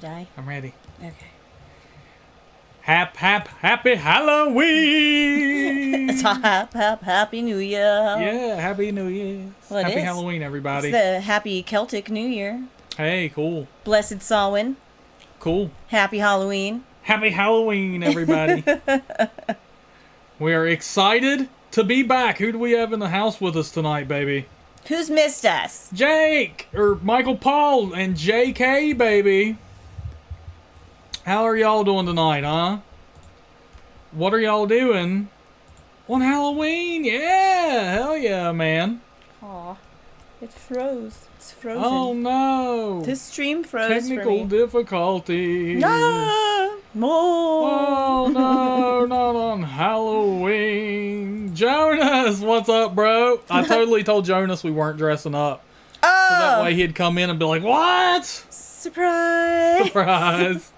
Die. I'm ready. Okay. Happy Halloween! It's Happy New Year. Yeah, Happy New Year. Well, Happy Halloween, everybody. It's the Happy Celtic New Year. Hey, cool. Blessed Samhain. Cool. Happy Halloween. Happy Halloween, everybody. We are excited to be back. Who do we have in the house with us tonight, baby? Who's missed us? Jake, or Michael Paul, and JK, baby. How are y'all doing tonight, huh? What are y'all doing on Halloween? Yeah, hell yeah, man. Aw, it froze. It's frozen. Oh no. This stream froze Technical for me. difficulties. No more. Oh no, not on Halloween. Jonas, what's up, bro? I totally told Jonas we weren't dressing up. Oh, So that way he'd come in and be like, what? surprise. Surprise.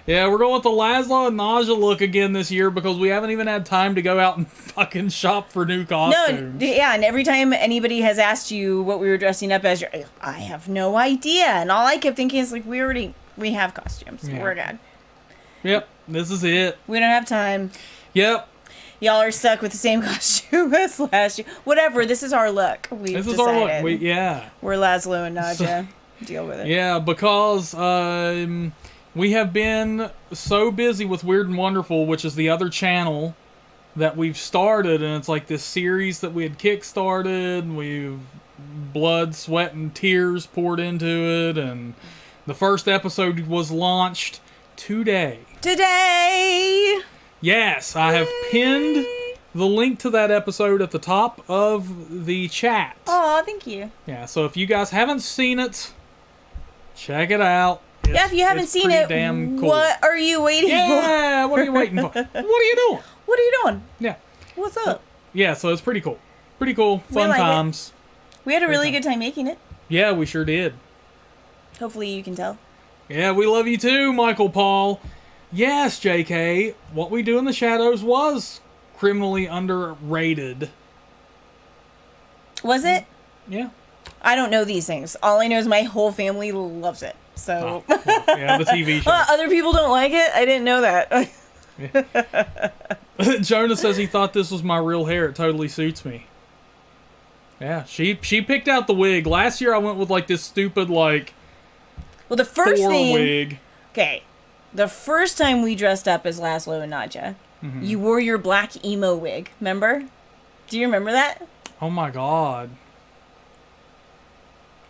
Yeah, we're going with the Laszlo and Naja look again this year because we haven't even had time to go out and fucking shop for new costumes. No, yeah, and every time anybody has asked you what we were dressing up as, you're like, I have no idea. And all I kept thinking is, like, we have costumes. Yeah. We're good. Yep, this is it. We don't have time. Yep. Y'all are stuck with the same costume as last year. Whatever, this is our look. This is our look. We're Laszlo and Naja. Deal with it. Yeah, because we have been so busy with Weird and Wonderful, which is the other channel that we've started, and it's like this series that we had kickstarted. We've blood, sweat, and tears poured into it, and the first episode was launched today. Today! Yes, I have pinned the link to that episode at the top of the chat. Aw, thank you. Yeah, so if you guys haven't seen it, check it out. Yeah, if you haven't seen it, damn cool. what are you waiting for? Yeah, what are you waiting for? What are you doing? What are you doing? Yeah. What's up? Yeah, so it's pretty cool. Pretty cool. We Fun like it. times. We had a really Great good time making it. Yeah, we sure did. Hopefully you can tell. Yeah, we love you too, Michael Paul. Yes, JK, what we do in the shadows was criminally underrated. Was it? Yeah. I don't know these things. All I know is my whole family loves it. So, Oh, well, yeah, the TV show. Other people don't like it? I didn't know that. Jonah says he thought this was my real hair. It totally suits me. Yeah, she picked out the wig. Last year I went with like this stupid like Well, the first Thor thing... wig. Okay. The first time we dressed up as Laszlo and Naja, you wore your black emo wig. Remember? Do you remember that? Oh my god.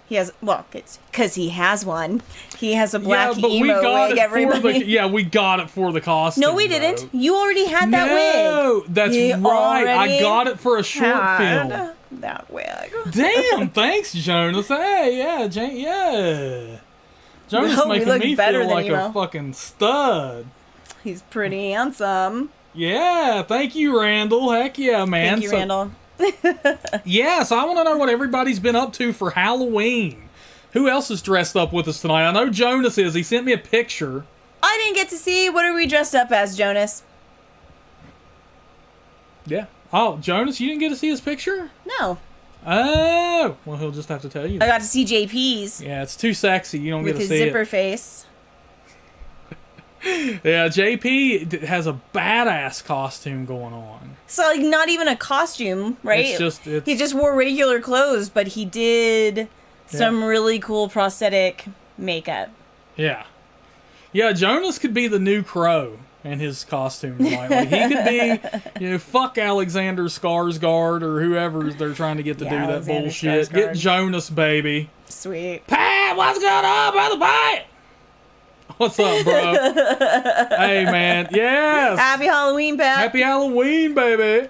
He has... Well, it's because he has one. He has a black but emo wig, everybody. we got it for the costume. No, we didn't. You already had that wig. No, that's You right. I already got it for a short film. That wig. Damn, thanks, Jonas. Hey, yeah, yeah. Jonas No, we making look me better feel than like you, a Mo. fucking stud. He's pretty handsome. Yeah, thank you, Randall. Heck yeah, man. Thank you, Randall. Yeah, so I want to know what everybody's been up to for Halloween. Who else is dressed up with us tonight? I know Jonas is. He sent me a picture. I didn't get to see. What are we dressed up as, Jonas? Yeah. Oh, Jonas, you didn't get to see his picture? No. Oh, well, he'll just have to tell you. I got to see JP's. Yeah, it's too sexy. You don't With get to his see zipper it. face. Yeah, JP has a badass costume going on. So, like, not even a costume, right? He just wore regular clothes, but he did some really cool prosthetic makeup. Yeah. Yeah, Jonas could be the new Crow in his costume tonight. Like, he could be, fuck Alexander Skarsgård or whoever they're trying to get to do that Alexander bullshit. Skarsgård. Get Jonas, baby. Sweet. Pat, what's going on, Brother Pat? What's up, bro? Hey, man. Yes. Happy Halloween, Pat. Happy Halloween, baby.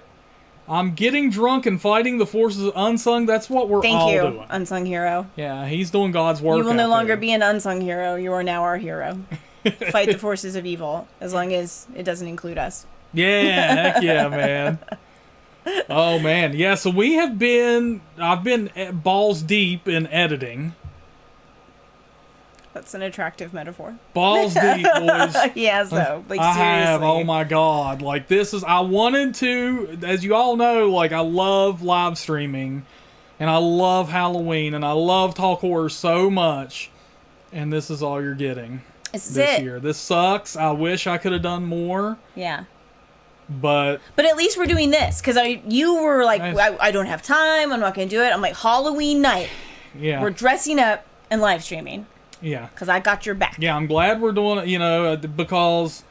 I'm getting drunk and fighting the forces of unsung. That's what we're all Thank you, doing. unsung hero. Yeah, he's doing God's work. You will no out longer there. be an unsung hero. You are now our hero. Fight the forces of evil, as long as it doesn't include us. Yeah, heck yeah, man. Oh, man. Yeah, so I've been balls deep in editing. That's an attractive metaphor. Balls deep, boys. Yes, though. Like, I seriously. have. Oh my god. Like, I wanted to, as you all know, like, I love live streaming, and I love Halloween, and I love Talk Horror so much, and this is all you're getting. This year. This sucks. I wish I could have done more. Yeah. But at least we're doing this, because you were like, I don't have time, I'm not going to do it. I'm like, Halloween night. Yeah. We're dressing up and live streaming. Yeah. Because I got your back. Yeah, I'm glad we're doing it, because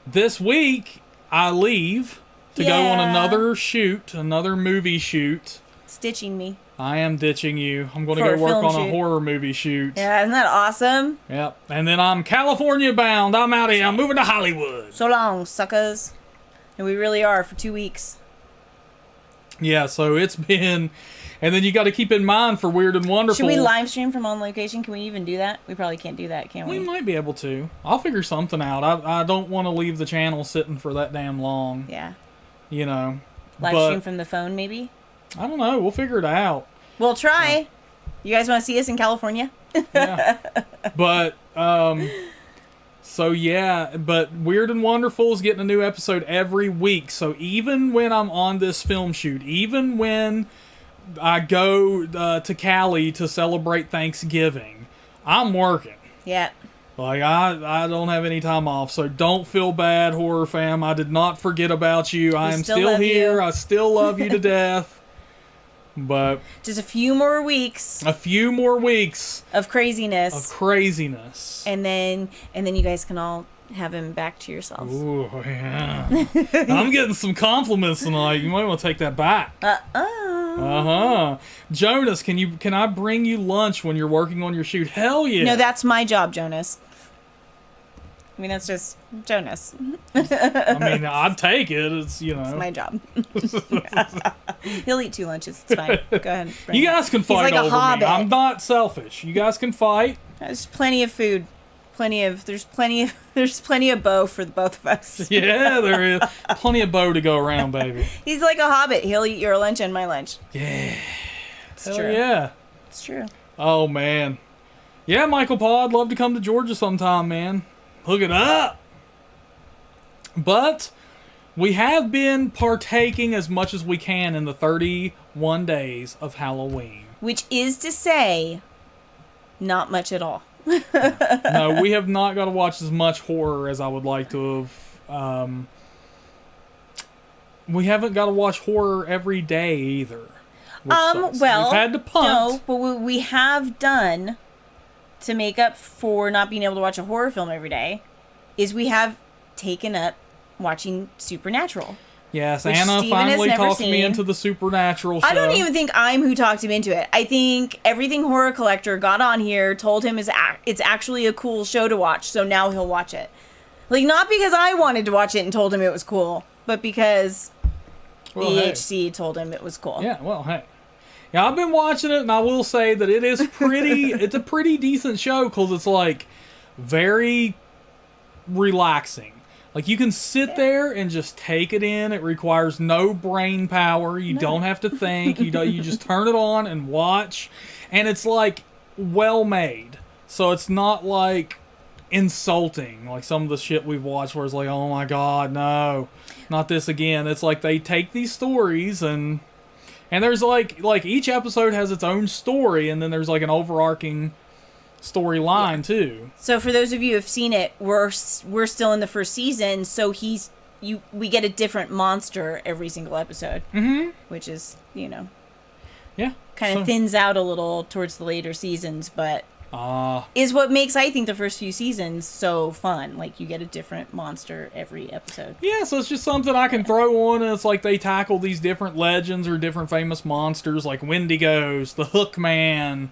this week I leave to go on another movie shoot. Stitching me. I am ditching you. I'm going to go work on a horror movie shoot. Yeah, isn't that awesome? Yep. And then I'm California bound. I'm out of here. I'm moving to Hollywood. So long, suckers. And we really are for 2 weeks. Yeah, so it's been... And then you got to keep in mind for Weird and Wonderful... Should we live stream from on location? Can we even do that? We probably can't do that, can we? We might be able to. I'll figure something out. I don't want to leave the channel sitting for that damn long. Yeah. Live stream from the phone, maybe? I don't know. We'll figure it out. We'll try. Yeah. You guys want to see us in California? Yeah. But, so yeah, but Weird and Wonderful is getting a new episode every week. So even when I'm on this film shoot, even when I go to Cali to celebrate Thanksgiving, I'm working. Yeah. Like, I don't have any time off, so don't feel bad, horror fam. I did not forget about you. I am still here. I still love you to death. But just a few more weeks. A few more weeks of craziness. And then you guys can all have him back to yourselves. Ooh, yeah. I'm getting some compliments tonight. You might want to take that back. Jonas, can I bring you lunch when you're working on your shoot? Hell yeah. No, that's my job, Jonas. I mean, that's just Jonas. I mean, I'd take it. It's, It's my job. He'll eat 2 lunches. It's fine. Go ahead. You guys can fight over me. I'm not selfish. You guys can fight. There's plenty of food. There's plenty of bow for the both of us. Yeah, there is. Plenty of bow to go around, baby. He's like a hobbit. He'll eat your lunch and my lunch. Yeah. It's Hell true. Yeah. It's true. Oh, man. Yeah, Michael Paul, I'd love to come to Georgia sometime, man. Hook it up. But we have been partaking as much as we can in the 31 days of Halloween. Which is to say, not much at all. No, we have not got to watch as much horror as I would like to have. We haven't got to watch horror every day either. Well, we've had to punt. No, but what we have done to make up for not being able to watch a horror film every day is we have taken up watching Supernatural. Yes, Anna finally talked me into the Supernatural show. I don't even think I'm who talked him into it. I think Everything Horror Collector got on here, told him it's actually a cool show to watch, so now he'll watch it. Like, not because I wanted to watch it and told him it was cool, but because HC told him it was cool. Yeah, well, hey. Yeah, I've been watching it, and I will say that it is pretty... it's a pretty decent show, because it's, like, very relaxing. Like, you can sit there and just take it in. It requires no brain power. You don't have to think. You just turn it on and watch. And it's, like, well made. So it's not, like, insulting. Like some of the shit we've watched where it's like, oh my god, no. Not this again. It's like they take these stories and there's like each episode has its own story, and then there's like an overarching storyline too. So for those of you who have seen it, we're still in the first season, so we get a different monster every single episode, which is kind of thins out a little towards the later seasons, but is what makes I think the first few seasons so fun. Like you get a different monster every episode. Yeah, so it's just something I can throw on, and it's like they tackle these different legends or different famous monsters, like Wendigos, the Hook Man.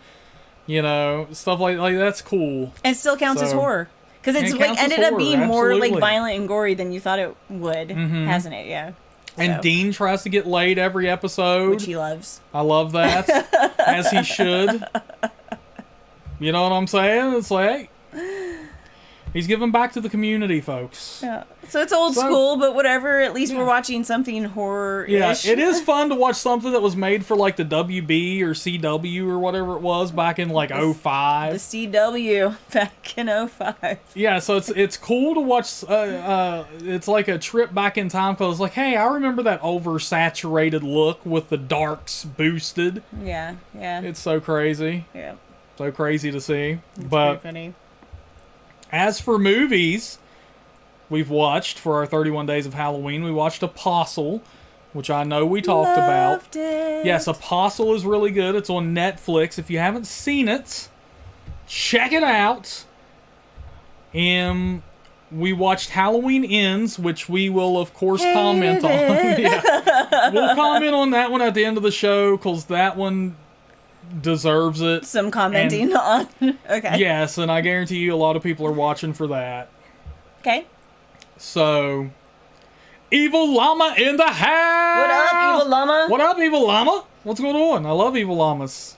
Stuff like that's cool. And it still counts as horror. Because it's like ended up being more like violent and gory than you thought it would, hasn't it? Yeah. And Dean tries to get laid every episode. Which he loves. I love that. As he should. You know what I'm saying? It's like, he's giving back to the community, folks. Yeah. So it's old school, but whatever. At least we're watching something horror-ish. Yeah, it is fun to watch something that was made for like the WB or CW or whatever it was back in like 05. The CW back in 05. Yeah, so it's cool to watch. It's like a trip back in time, because it's like, hey, I remember that oversaturated look with the darks boosted. Yeah, yeah. It's so crazy. Yeah. So crazy to see. It's pretty funny. As for movies we've watched for our 31 Days of Halloween, we watched Apostle, which I know we talked about. It. Yes, Apostle is really good. It's on Netflix. If you haven't seen it, check it out. We watched Halloween Ends, which we will, of course, comment on. Yeah. We'll comment on that one at the end of the show, because that one deserves it. Some commenting on. Okay. Yes, and I guarantee you a lot of people are watching for that. Okay. So, Evil Llama in the house! What up, Evil Llama? What up, Evil Llama? What's going on? I love Evil Llamas.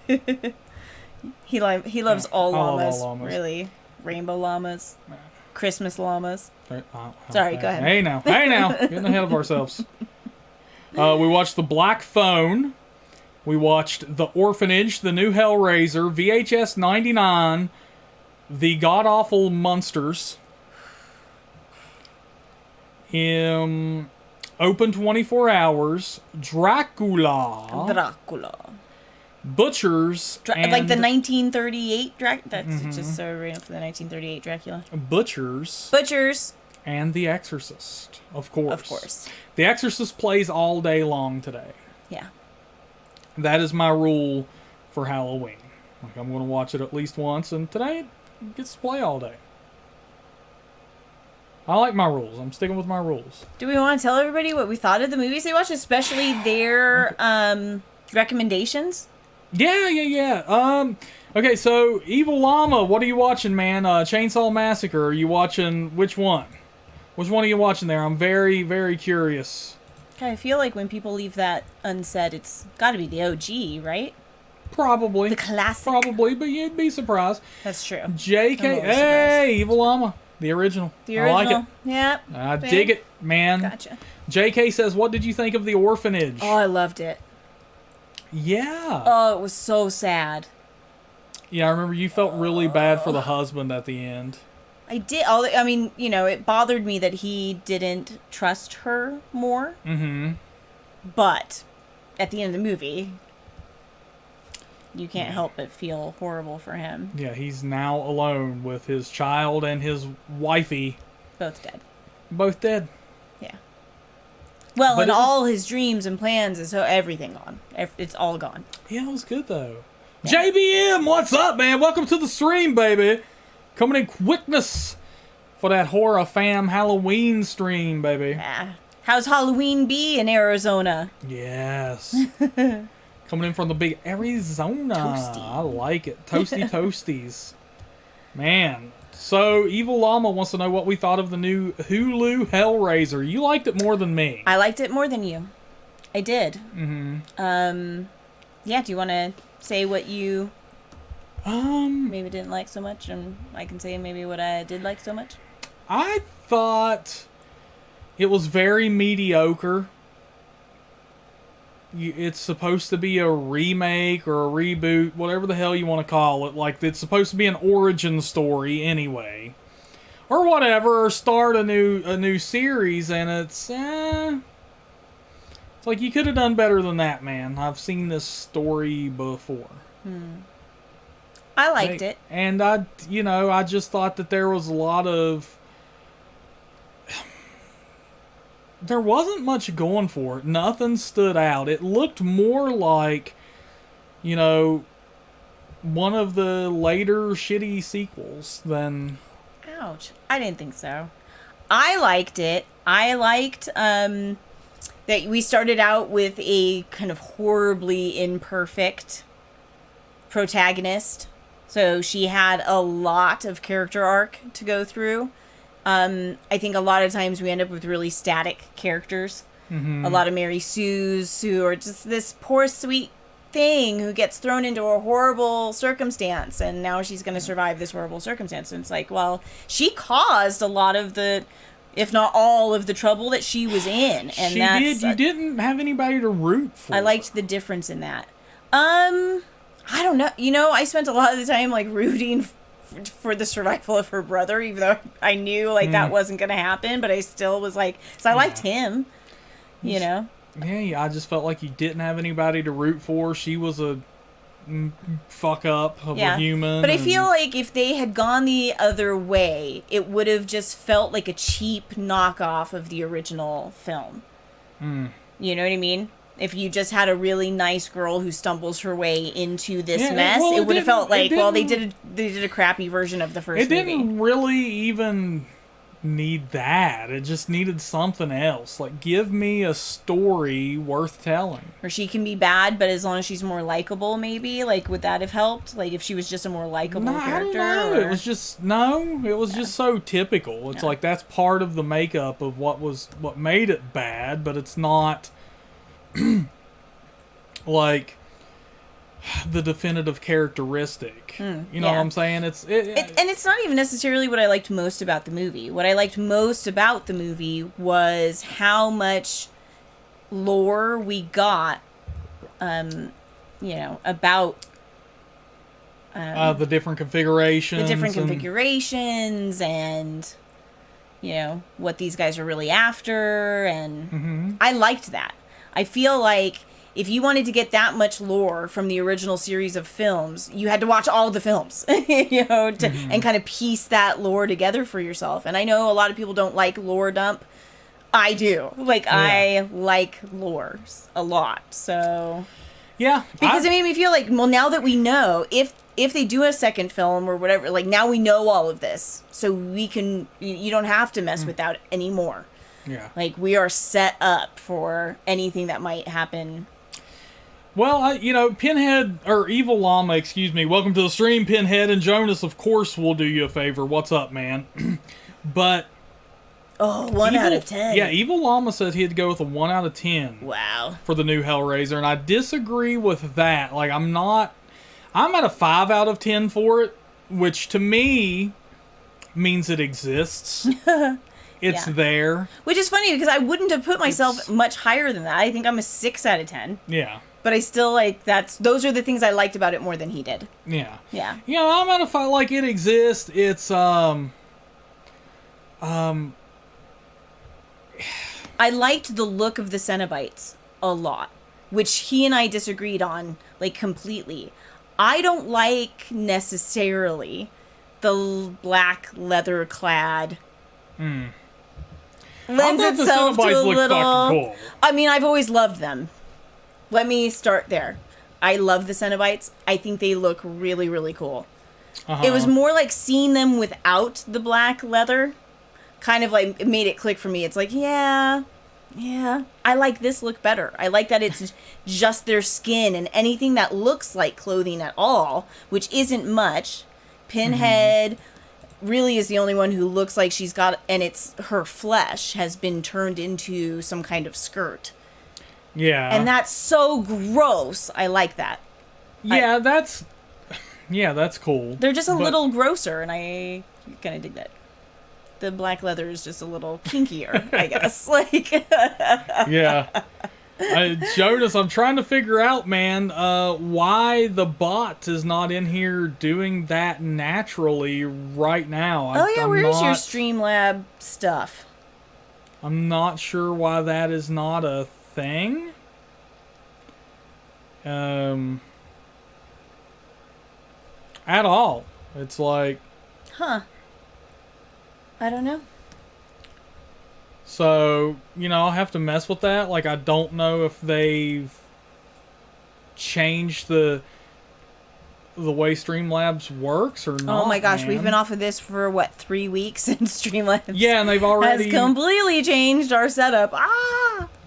He loves all llamas, all llamas. really. Rainbow llamas. Christmas llamas. Sorry, go ahead. Hey now. Getting ahead of ourselves. We watched The Black Phone. We watched The Orphanage, the new Hellraiser, VHS 99, The God-Awful Monsters, Open 24 Hours, Dracula. Butchers. And like the 1938 Dracula. That's just so right for the 1938 Dracula. Butchers. And The Exorcist, of course. The Exorcist plays all day long today. Yeah. That is my rule for Halloween. Like, I'm going to watch it at least once, and today it gets to play all day. I like my rules. I'm sticking with my rules. Do we want to tell everybody what we thought of the movies they watched, especially their recommendations? Yeah. Okay, so Evil Llama, what are you watching, man? Chainsaw Massacre. Are you watching which one? Which one are you watching there? I'm very, very curious. I feel like when people leave that unsaid, it's got to be the OG, right? Probably. The classic. Probably, but you'd be surprised. That's true. JK. Hey, Evil Llama. The original. I like it. Yep. I dig it, man. Gotcha. JK says, what did you think of The Orphanage? Oh, I loved it. Yeah. Oh, it was so sad. Yeah, I remember you felt really bad for the husband at the end. I did. I mean, it bothered me that he didn't trust her more. Mm-hmm. But at the end of the movie, you can't help but feel horrible for him. Yeah, he's now alone with his child and his wifey. Both dead. Both dead. Yeah. Well, and all his dreams and plans is everything gone. It's all gone. Yeah, it was good, though. Yeah. JBM, what's up, man? Welcome to the stream, baby. Coming in quickness for that Horror Fam Halloween stream, baby. Yeah. How's Halloween be in Arizona? Yes. Coming in from the big Arizona. Toasty. I like it. Toasty toasties. Man. So, Evil Llama wants to know what we thought of the new Hulu Hellraiser. You liked it more than me. I liked it more than you. I did. Mm-hmm. Yeah, do you want to say what you maybe didn't like so much, and I can say maybe what I did like so much? I thought it was very mediocre. It's supposed to be a remake or a reboot, whatever the hell you want to call it. Like, it's supposed to be an origin story anyway, or whatever, or start a new series, and it's like you could have done better than that, man. I've seen this story before. I liked it, and I just thought that there was a lot of. There wasn't much going for it. Nothing stood out. It looked more like, one of the later shitty sequels than... Ouch. I didn't think so. I liked it. I liked that we started out with a kind of horribly imperfect protagonist. So she had a lot of character arc to go through. I think a lot of times we end up with really static characters. Mm-hmm. A lot of Mary Sues who are just this poor, sweet thing who gets thrown into a horrible circumstance, and now she's going to survive this horrible circumstance. And it's like, well, she caused a lot of the, if not all of the trouble that she was in. And she did. You didn't have anybody to root for. I liked the difference in that. I don't know. I spent a lot of the time rooting for the survival of her brother, even though I knew that wasn't going to happen, but I still was so I liked him, Yeah, I just felt like you didn't have anybody to root for. She was a fuck up of a human. But I feel like if they had gone the other way, it would have just felt like a cheap knockoff of the original film. You know what I mean? If you just had a really nice girl who stumbles her way into this mess, it would have felt like, well, they did a crappy version of the first movie. It didn't really even need that. It just needed something else. Like, give me a story worth telling. Or she can be bad, but as long as she's more likable, maybe. Like, would that have helped? Like, if she was just a more likable character? I don't know. It was just just so typical. It's like that's part of the makeup of what made it bad, but it's not like the definitive characteristic. You know what I'm saying? And it's not even necessarily what I liked most about the movie. What I liked most about the movie was how much lore we got, about the different configurations. And what these guys are really after, and I liked that. I feel like if you wanted to get that much lore from the original series of films, you had to watch all of the films, and kind of piece that lore together for yourself. And I know a lot of people don't like lore dump. I do. I like lore a lot. So yeah, because it made me feel like, well, now that we know, if they do a second film or whatever, like, now we know all of this, so we can. You don't have to mess with that anymore. Yeah, like, we are set up for anything that might happen. Well, Pinhead, or Evil Llama, excuse me. Welcome to the stream, Pinhead, and Jonas, of course, will do you a favor. What's up, man? But... Oh, 1 out of 10. Yeah, Evil Llama said he'd go with a 1 out of 10. Wow. For the new Hellraiser, and I disagree with that. Like, I'm at a 5 out of 10 for it, which to me means it exists. It's there. Which is funny, because I wouldn't have put myself much higher than that. I think I'm a 6 out of 10. Yeah. But I still those are the things I liked about it more than he did. Yeah. Yeah. I'm at a 5, like, it exists. It's, I liked the look of the Cenobites a lot, which he and I disagreed on, like, completely. I don't like, necessarily, the black leather-clad... lends itself to a little... Cool. I mean, I've always loved them. Let me start there. I love the Cenobites. I think they look really, really cool. It was more like seeing them without the black leather. Kind of like, it made it click for me. It's like, yeah, I like this look better. I like that it's just their skin, and anything that looks like clothing at all, which isn't much. Pinhead really is the only one who looks like she's got, and it's her flesh has been turned into some kind of skirt. Yeah. And that's so gross. I like that. Yeah, that's cool. They're just a little grosser, and I kind of dig that. The black leather is just a little kinkier, I guess. Like, yeah. Jonas, I'm trying to figure out, man, why the bot is not in here doing that naturally right now. Where's your Streamlab stuff? I'm not sure why that is not a thing. At all. It's like... Huh. I don't know. So, I'll have to mess with that. Like, I don't know if they've changed the way Streamlabs works or not. Oh my gosh, we've been off of this for, 3 weeks, and Streamlabs and they've already... has completely changed our setup.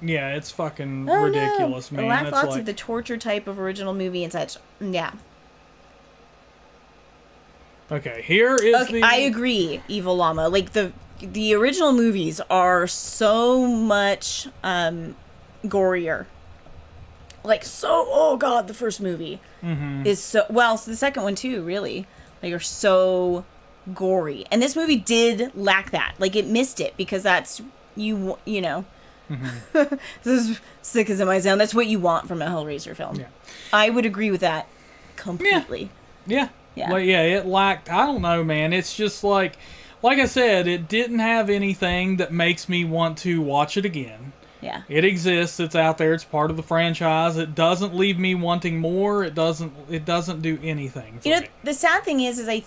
Yeah, it's fucking ridiculous, man. I lack lots of the torture type of original movie and such. Yeah. Okay, here is the... I agree, Evil Llama. Like, the original movies are so much gorier. Like, oh god, the first movie is so... Well, so the second one too, really. Like, are so gory. And this movie did lack that. Like, it missed it, because that's, you know... As sick as it might sound, that's what you want from a Hellraiser film. Yeah. I would agree with that completely. Yeah. It lacked... I don't know, man. It's just like I said, it didn't have anything that makes me want to watch it again. Yeah. It exists. It's out there. It's part of the franchise. It doesn't leave me wanting more. It doesn't do anything for me. The sad thing is I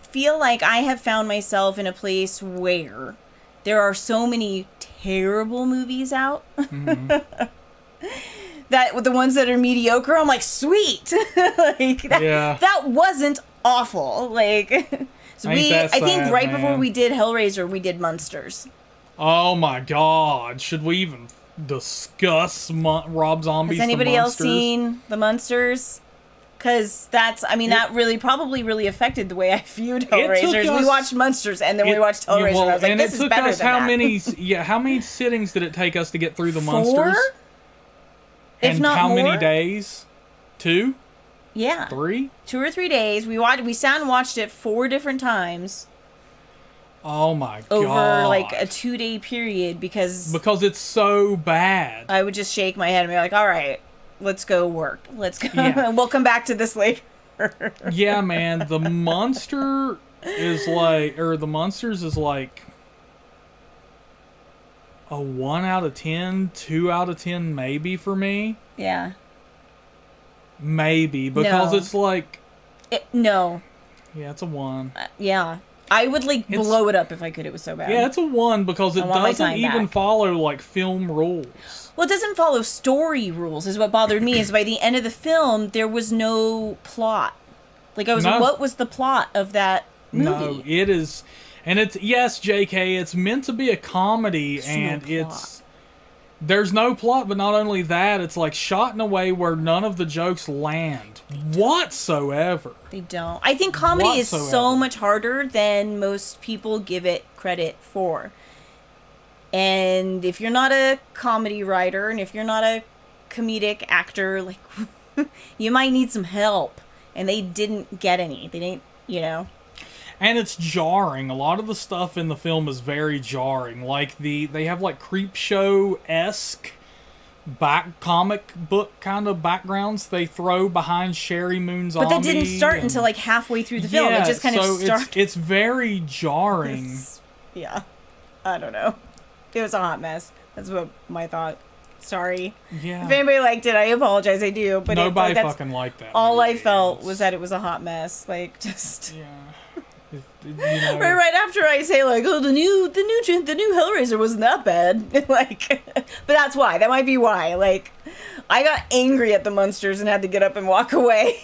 feel like I have found myself in a place where there are so many terrible movies out. Mm-hmm. That with the ones that are mediocre, I'm like, sweet. Like that wasn't awful. Like so I think right before we did Hellraiser, we did Monsters. Oh my God! Should we even discuss Rob Zombie's? Has anybody else seen the Monsters? Because that really probably really affected the way I viewed Hellraisers. We watched Monsters and then we watched Hellraiser. And I was like, this is better than that. How many sittings did it take us to get through the 4? Monsters? If not how more? many days? 2? Yeah. 3? 2 or 3 days. We sat and watched it 4 different times. Oh my God. Over like a 2-day period because it's so bad. I would just shake my head and be like, all right, let's go work. Let's go. Yeah. We'll come back to this later. Yeah, man. The Monsters is like a 1 out of 10, 2 out of 10 maybe for me. Yeah. Maybe, because it's like... No. Yeah, it's a 1. Yeah. I would blow it up if I could. It was so bad. Yeah, it's a 1 because it doesn't even follow like film rules. Well, it doesn't follow story rules is what bothered me, is by the end of the film, there was no plot. Like, I was like, what was the plot of that movie? No, it is... And it's, yes, JK, it's meant to be a comedy, there's no plot, but not only that, it's like shot in a way where none of the jokes land whatsoever. They don't. I think comedy is so much harder than most people give it credit for. And if you're not a comedy writer, and if you're not a comedic actor, like, you might need some help. And they didn't get any. They didn't, And it's jarring. A lot of the stuff in the film is very jarring. Like they have like Creepshow-esque comic book kind of backgrounds they throw behind Sherry Moon Zombie. But that didn't start until like halfway through the film. It just kind of started. It's very jarring. Yeah. I don't know. It was a hot mess. That's what my thought. Sorry. Yeah. If anybody liked it, I apologize. I do. But nobody fucking liked that. All I felt was that it was a hot mess. Like, just. Yeah. Right after I say like, oh, the new Hellraiser wasn't that bad, like, but that's why. That might be why. Like, I got angry at the Monsters and had to get up and walk away.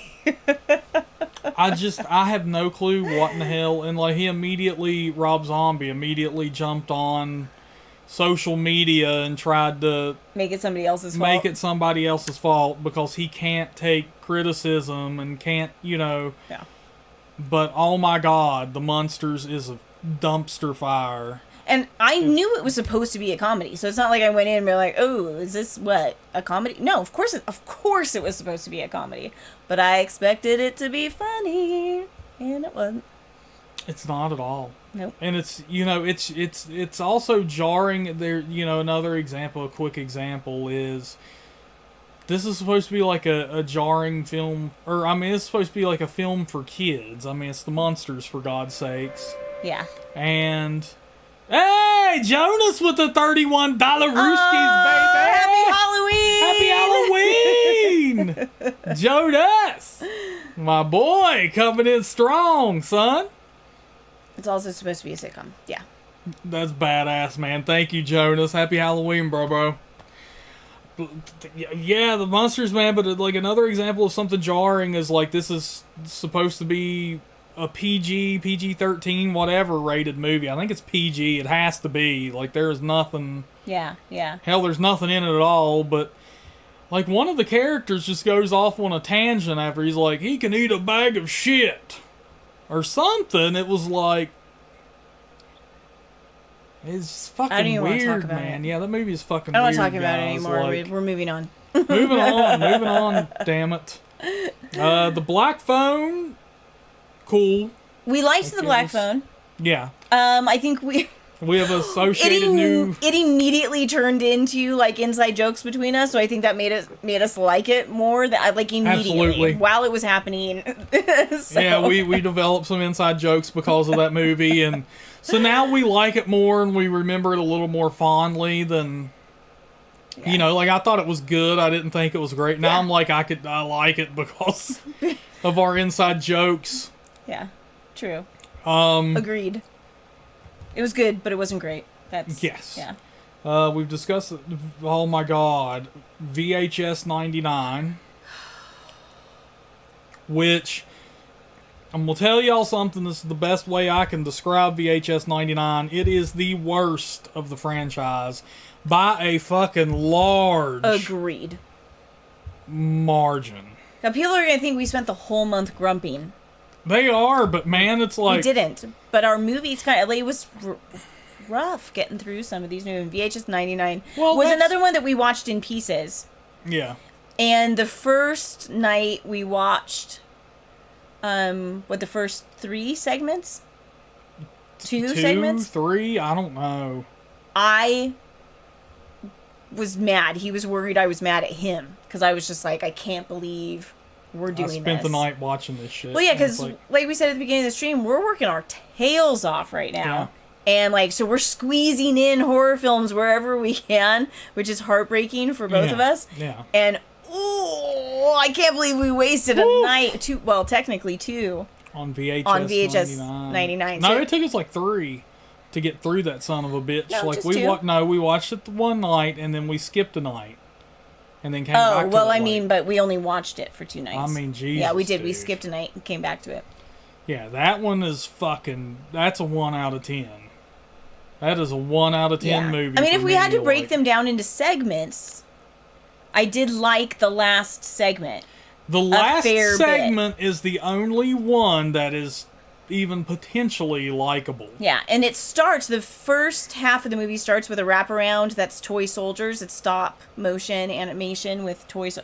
I have no clue what in the hell, and like Rob Zombie immediately jumped on social media and tried to make it somebody else's fault because he can't take criticism and can't, Yeah. But, oh my God, The Monsters is a dumpster fire. And I knew it was supposed to be a comedy, so it's not like I went in and be like, oh, is this, a comedy? No, of course it was supposed to be a comedy. But I expected it to be funny, and it wasn't. It's not at all. Nope. And it's, it's also jarring. There, another example, a quick example is... This is supposed to be like a jarring film, it's supposed to be like a film for kids. It's the Monsters, for God's sakes. Yeah. And, hey, Jonas with the $31 Rooskies, baby! Happy Halloween! Jonas! My boy, coming in strong, son. It's also supposed to be a sitcom, yeah. That's badass, man. Thank you, Jonas. Happy Halloween, bro. Yeah, the Monsters, man, but like another example of something jarring is like this is supposed to be a PG-13, whatever rated movie. I think it's PG. It has to be. Like, there's nothing... Yeah. Hell, there's nothing in it at all, but like one of the characters just goes off on a tangent after he's like, he can eat a bag of shit or something. It was like... It's fucking weird, man. Yeah, that movie is fucking weird. I don't want to talk about it anymore. Like, we're moving on. moving on, damn it. The Black Phone, cool. We liked the Black Phone. Yeah. I think we have associated new... It immediately turned into, like, inside jokes between us, so I think that made us like it more, immediately. Absolutely. While it was happening. So. Yeah, we developed some inside jokes because of that movie, and... So now we like it more and we remember it a little more fondly than Yeah. You know, like, I thought it was good. I didn't think it was great. Now I'm like, I like it because of our inside jokes. Yeah, true. Agreed. It was good, but it wasn't great. Yes. Yeah. We've discussed, oh my god, VHS 99, which, I'm going to tell y'all something. This is the best way I can describe VHS 99. It is the worst of the franchise by a fucking large Agreed. margin. Now, people are going to think we spent the whole month grumping. They are, but man, it's like... We didn't. But our movies kind of... Like, it was rough getting through some of these movies. VHS 99 was another one that we watched in pieces. Yeah. And the first night we watched... the first 3 segments? 2 segments? 3? I don't know. I was mad. He was worried I was mad at him. Because I was just like, I can't believe we're doing this. I spent the night watching this shit. Well, yeah, because like we said at the beginning of the stream, we're working our tails off right now. Yeah. And like, so we're squeezing in horror films wherever we can, which is heartbreaking for both of us. Yeah. And, ooh, I can't believe we wasted a night, technically 2. On VHS 99. No, So, it took us like 3 to get through that son of a bitch. No, like just we 2. We watched it the one night and then we skipped a night. And then came back to it. Oh, well, I mean, but we only watched it for 2 nights. I mean, Jesus. Yeah, we did. Dude. We skipped a night and came back to it. Yeah, that one is that's a 1 out of 10. That is a 1 out of 10 movie. I mean, if we had to break them down into segments, I did like the last segment. The last segment is the only one that is even potentially likable. Yeah, and it starts, the first half of the movie starts with a wraparound that's toy soldiers. It's stop motion animation with toys.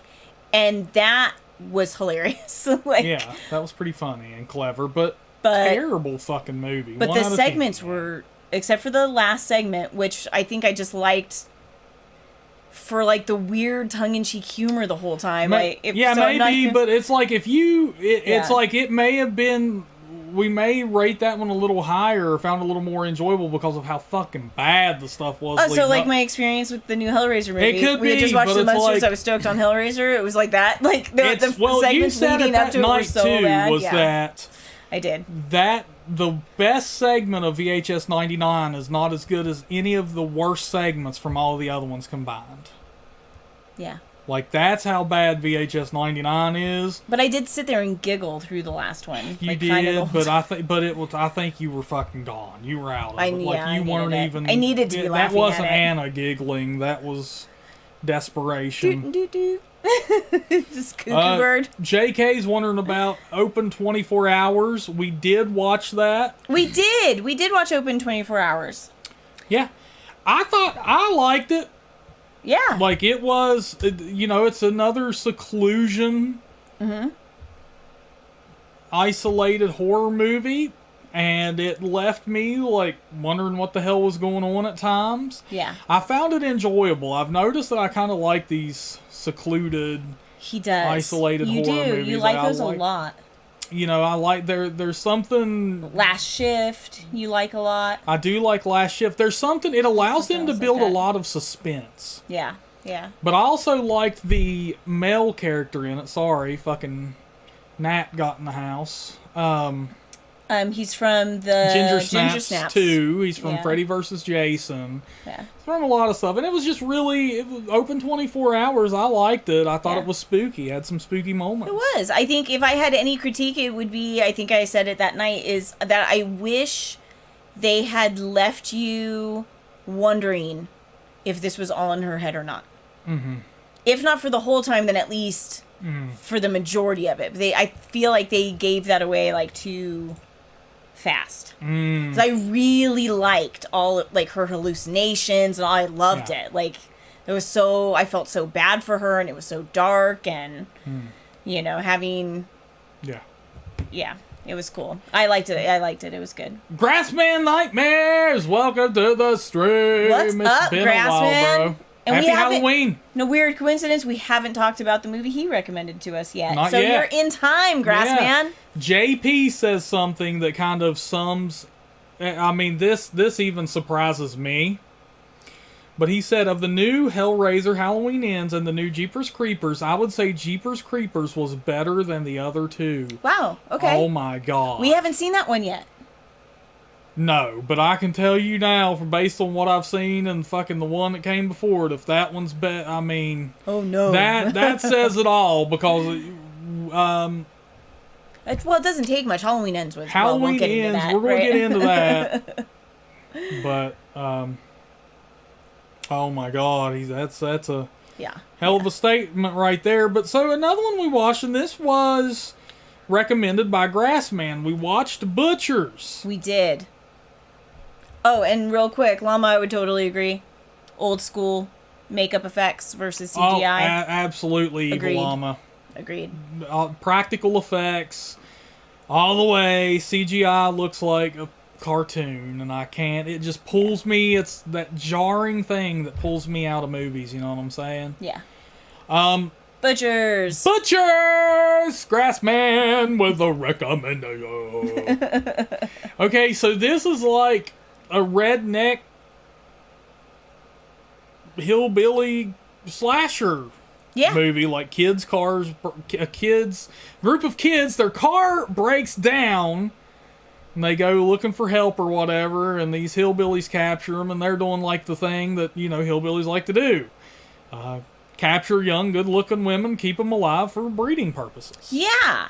And that was hilarious. Yeah, that was pretty funny and clever, but terrible fucking movie. But the segments were, except for the last segment, which I think I just liked for like the weird tongue-in-cheek humor the whole time. But it's like it's like it may have been... We may rate that one a little higher or found a little more enjoyable because of how fucking bad the stuff was. Oh, so like my experience with the new Hellraiser movie. It could be. We had just watched The Monsters. I was stoked on Hellraiser. It was like that. Like the segments leading up to it were so bad. That I did. That the best segment of VHS 99 is not as good as any of the worst segments from all the other ones combined. Yeah. Like, that's how bad VHS 99 is. But I did sit there and giggle through the last one. You did, but I think you were fucking gone. You were out of it. Like, you weren't even... I needed to be laughing at it. That wasn't Anna giggling. That was desperation. Just cuckoo bird. JK's wondering about Open 24 Hours. We did watch that. We did watch Open 24 Hours. Yeah. I liked it. Yeah. Like, it was, it's another seclusion, isolated horror movie, and it left me, like, wondering what the hell was going on at times. Yeah. I found it enjoyable. I've noticed that I kind of like these secluded, isolated horror movies. You like those a lot. I like there's something... Last Shift, you like a lot. I do like Last Shift. There's something... It allows them to build a lot of suspense. Yeah, yeah. But I also liked the male character in it. Sorry, fucking Nat got in the house. He's from the Ginger Snaps 2. He's from Freddy vs. Jason. Yeah. He's from a lot of stuff. And it was just really... It was Open 24 Hours. I liked it. I thought it was spooky. It had some spooky moments. It was. I think if I had any critique, it would be... I think I said it that night, is that I wish they had left you wondering if this was all in her head or not. Mm-hmm. If not for the whole time, then at least for the majority of it. I feel like they gave that away, like, too... fast. Because I really liked all like her hallucinations and all. I loved it. Like, it was so, I felt so bad for her, and it was so dark, and having it was cool. I liked it. It was good. Grassman Nightmares, welcome to the stream. What's up, been Grassman? a while, bro. And Happy Halloween. No weird coincidence, we haven't talked about the movie he recommended to us yet. Not yet. You're in time, Grassman. JP says something that kind of sums... I mean, this even surprises me. But he said of the new Hellraiser Halloween Ends and the new Jeepers Creepers, I would say Jeepers Creepers was better than the other two. Wow, okay. Oh my god. We haven't seen that one yet. No, but I can tell you now, based on what I've seen and fucking the one that came before it, if that one's better, I mean... Oh no. That says it all, because... Well, it doesn't take much. Halloween Ends was... Halloween Ends, we're going to get into that. But, oh my god, that's a hell of a statement right there. But so another one we watched, and this was recommended by Grassman. We watched Butchers. We did. Oh, and real quick, Llama, I would totally agree. Old school makeup effects versus CGI. Oh, absolutely, Agreed. Evil Llama. Agreed. Practical effects all the way. CGI looks like a cartoon, and I can't. It just pulls me. It's that jarring thing that pulls me out of movies. You know what I'm saying? Yeah. Butchers. Grassman with a recommendation. Okay, so this is like a redneck hillbilly slasher movie, like group of kids, their car breaks down and they go looking for help or whatever, and these hillbillies capture them, and they're doing like the thing that, you know, hillbillies like to do. Capture young, good-looking women, keep them alive for breeding purposes. Yeah.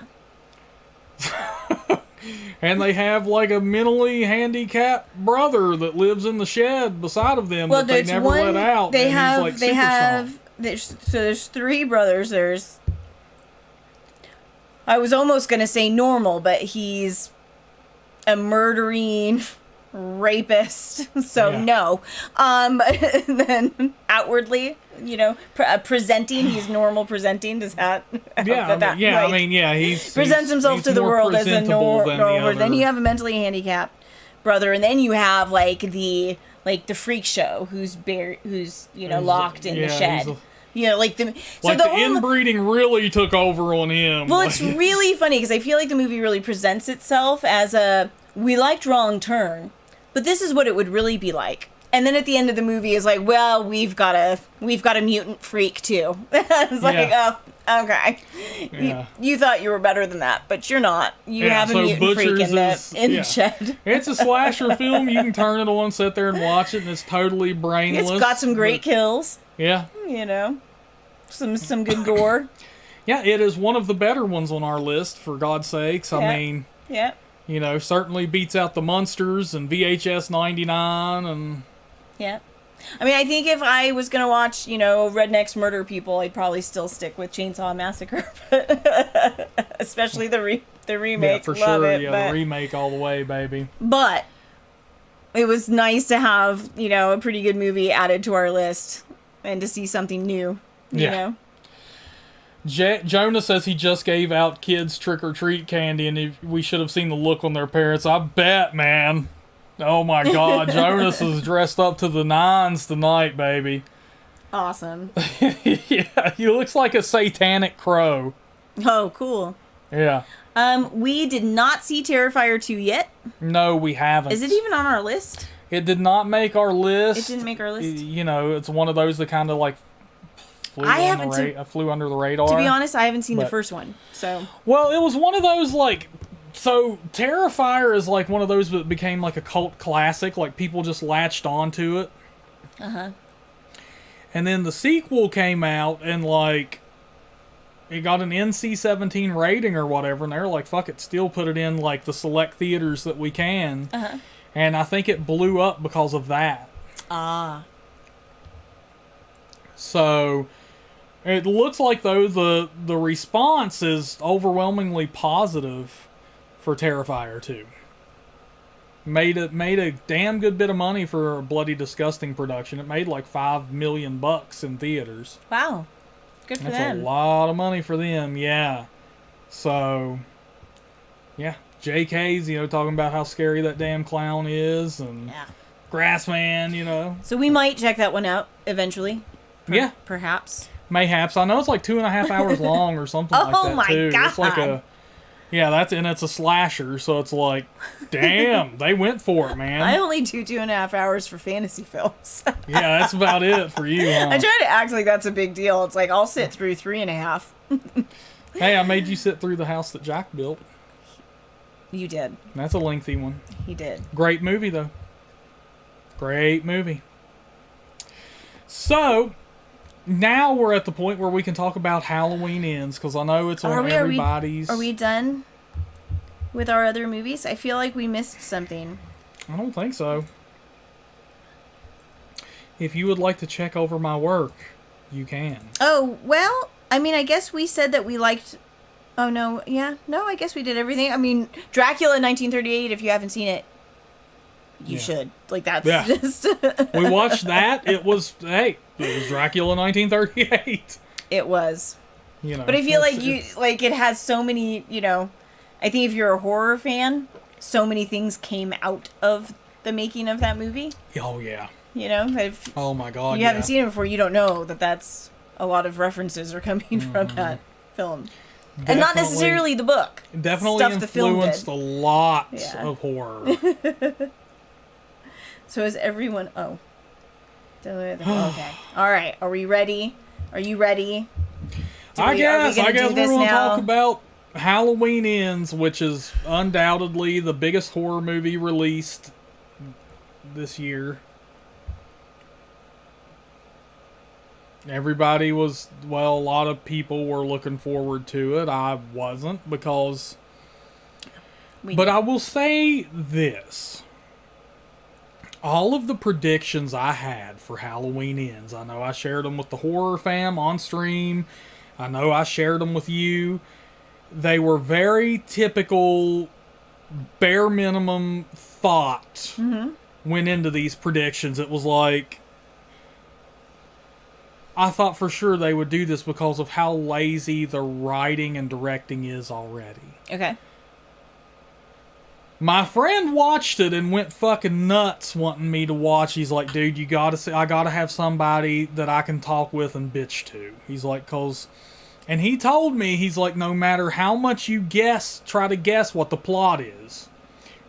And they have like a mentally handicapped brother that lives in the shed beside of them that they never let out. There's three brothers. I was almost going to say normal, but he's a murdering rapist. So no. Then outwardly, you know, presenting, he's normal presenting. Does that? He presents himself to the world as a normal. Then you have a mentally handicapped brother, and then you have like the freak show who's locked in the shed. The inbreeding really took over on him. Well, it's really funny because I feel like the movie really presents itself as we liked Wrong Turn, but this is what it would really be like. And then at the end of the movie is like, well, we've got a mutant freak too. It's like, oh, okay. Yeah. You thought you were better than that, but you're not. You have a mutant Butchers freak in the shed. It's a slasher film. You can turn it on, sit there and watch it, and it's totally brainless. It's got some great kills. Yeah. You know, some good gore. Yeah, it is one of the better ones on our list, for God's sakes. I mean, you know, certainly beats out the Munsters and VHS 99 and... Yeah. I mean, I think if I was going to watch, you know, rednecks murder people, I'd probably still stick with Chainsaw Massacre. Especially the remake. Yeah, for Love sure. it, The remake all the way, baby. But it was nice to have, you know, a pretty good movie added to our list and to see something new, you know? Jonah says he just gave out kids trick-or-treat candy, and we should have seen the look on their parents. I bet, man. Oh my God, Jonas is dressed up to the nines tonight, baby. Awesome. Yeah, he looks like a satanic crow. Oh, cool. Yeah. We did not see Terrifier 2 yet. No, we haven't. Is it even on our list? It did not make our list. It didn't make our list? You know, it's one of those that kind of like flew under the radar. To be honest, I haven't seen the first one, so... Well, it was one of those, like... So, Terrifier is like one of those that became like a cult classic. Like, people just latched onto it. Uh-huh. And then the sequel came out, and like... It got an NC-17 rating or whatever, and they're like, fuck it, still put it in like the select theaters that we can. Uh-huh. And I think it blew up because of that. Ah. So... It looks like, though, the response is overwhelmingly positive for Terrifier 2. Made a damn good bit of money for a Bloody Disgusting production. It made like $5 million in theaters. Wow. Good for them. That's a lot of money for them, yeah. So, yeah. JK's, you know, talking about how scary that damn clown is, and Grassman, you know. So we might check that one out eventually. Perhaps. Mayhaps. I know it's like 2.5 hours long or something like that, too. Oh my God. It's like Yeah, it's a slasher, so it's like, damn, they went for it, man. I only do 2.5 hours for fantasy films. Yeah, that's about it for you, huh? I try to act like that's a big deal. It's like, I'll sit through 3.5. Hey, I made you sit through the house that Jack built. You did. That's a lengthy one. He did. Great movie, though. Great movie. So, now we're at the point where we can talk about Halloween Ends, because I know it's on everybody's... Are we done with our other movies? I feel like we missed something. I don't think so. If you would like to check over my work, you can. Oh, well, I mean, I guess we said that we liked... Oh, no, yeah. No, I guess we did everything. I mean, Dracula 1938, if you haven't seen it, you should. Like, that's just... We watched that. It was Dracula 1938. It was. You know, but I feel like it has so many, I think if you're a horror fan, so many things came out of the making of that movie. Oh, yeah. Oh my God, you haven't seen it before, you don't know that's a lot of references are coming from that film. Definitely, and not necessarily the book. Definitely influenced a lot of horror. So is everyone... Oh. Okay. All right. Are we ready? Are you ready? I guess we're going to talk about Halloween Ends, which is undoubtedly the biggest horror movie released this year. Everybody was... Well, a lot of people were looking forward to it. I wasn't, because... But I will say this. All of the predictions I had for Halloween Ends, I know I shared them with the Horror Fam on stream. I know I shared them with you. They were very typical, bare minimum thought went into these predictions. It was like, I thought for sure they would do this because of how lazy the writing and directing is already. Okay. My friend watched it and went fucking nuts wanting me to watch. He's like, dude, I gotta have somebody that I can talk with and bitch to. He's like, and he told me, he's like, no matter how much you try to guess what the plot is,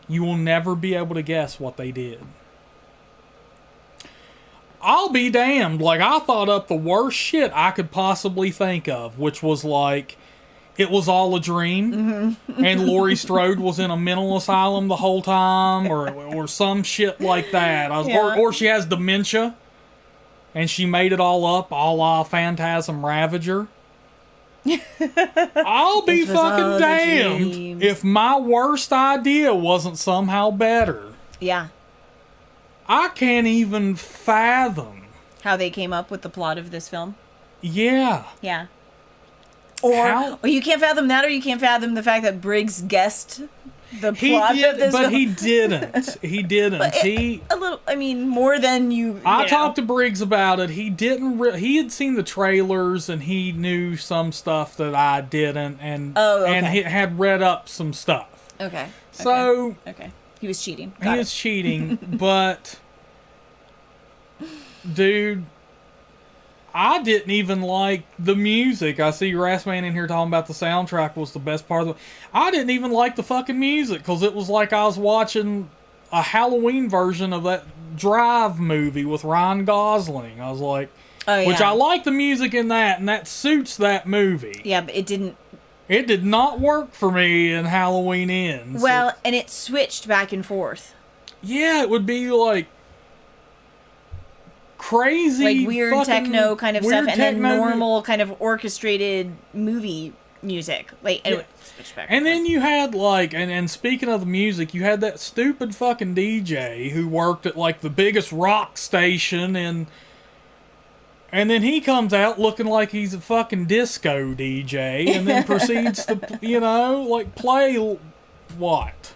you will never be able to guess what they did. I'll be damned. Like, I thought up the worst shit I could possibly think of, which was like, it was all a dream, and Laurie Strode was in a mental asylum the whole time, or some shit like that. Or she has dementia, and she made it all up, a la Phantasm Ravager. I'll be fucking damned if my worst idea wasn't somehow better. Yeah. I can't even fathom how they came up with the plot of this film. Yeah. Yeah. Or you can't fathom that, or you can't fathom the fact that Briggs guessed the plot of this film. But he didn't. He didn't. A little, I mean, more than you... I talked to Briggs about it. He didn't... he had seen the trailers, and he knew some stuff that I didn't, and and he had read up some stuff. Okay. So... Okay. He was cheating. He was cheating, but... Dude... I didn't even like the music. I see Rassman in here talking about the soundtrack was the best part of it. I didn't even like the fucking music, because it was like I was watching a Halloween version of that Drive movie with Ryan Gosling. I was like, which I like the music in that, and that suits that movie. Yeah, but it didn't... It did not work for me in Halloween Ends. Well, and it switched back and forth. Yeah, it would be like... crazy, like weird techno kind of stuff, and then normal kind of orchestrated movie music. Like, anyway, switch back. And then you had like, and speaking of the music, you had that stupid fucking DJ who worked at like the biggest rock station, and then he comes out looking like he's a fucking disco DJ, and then proceeds to, like play what?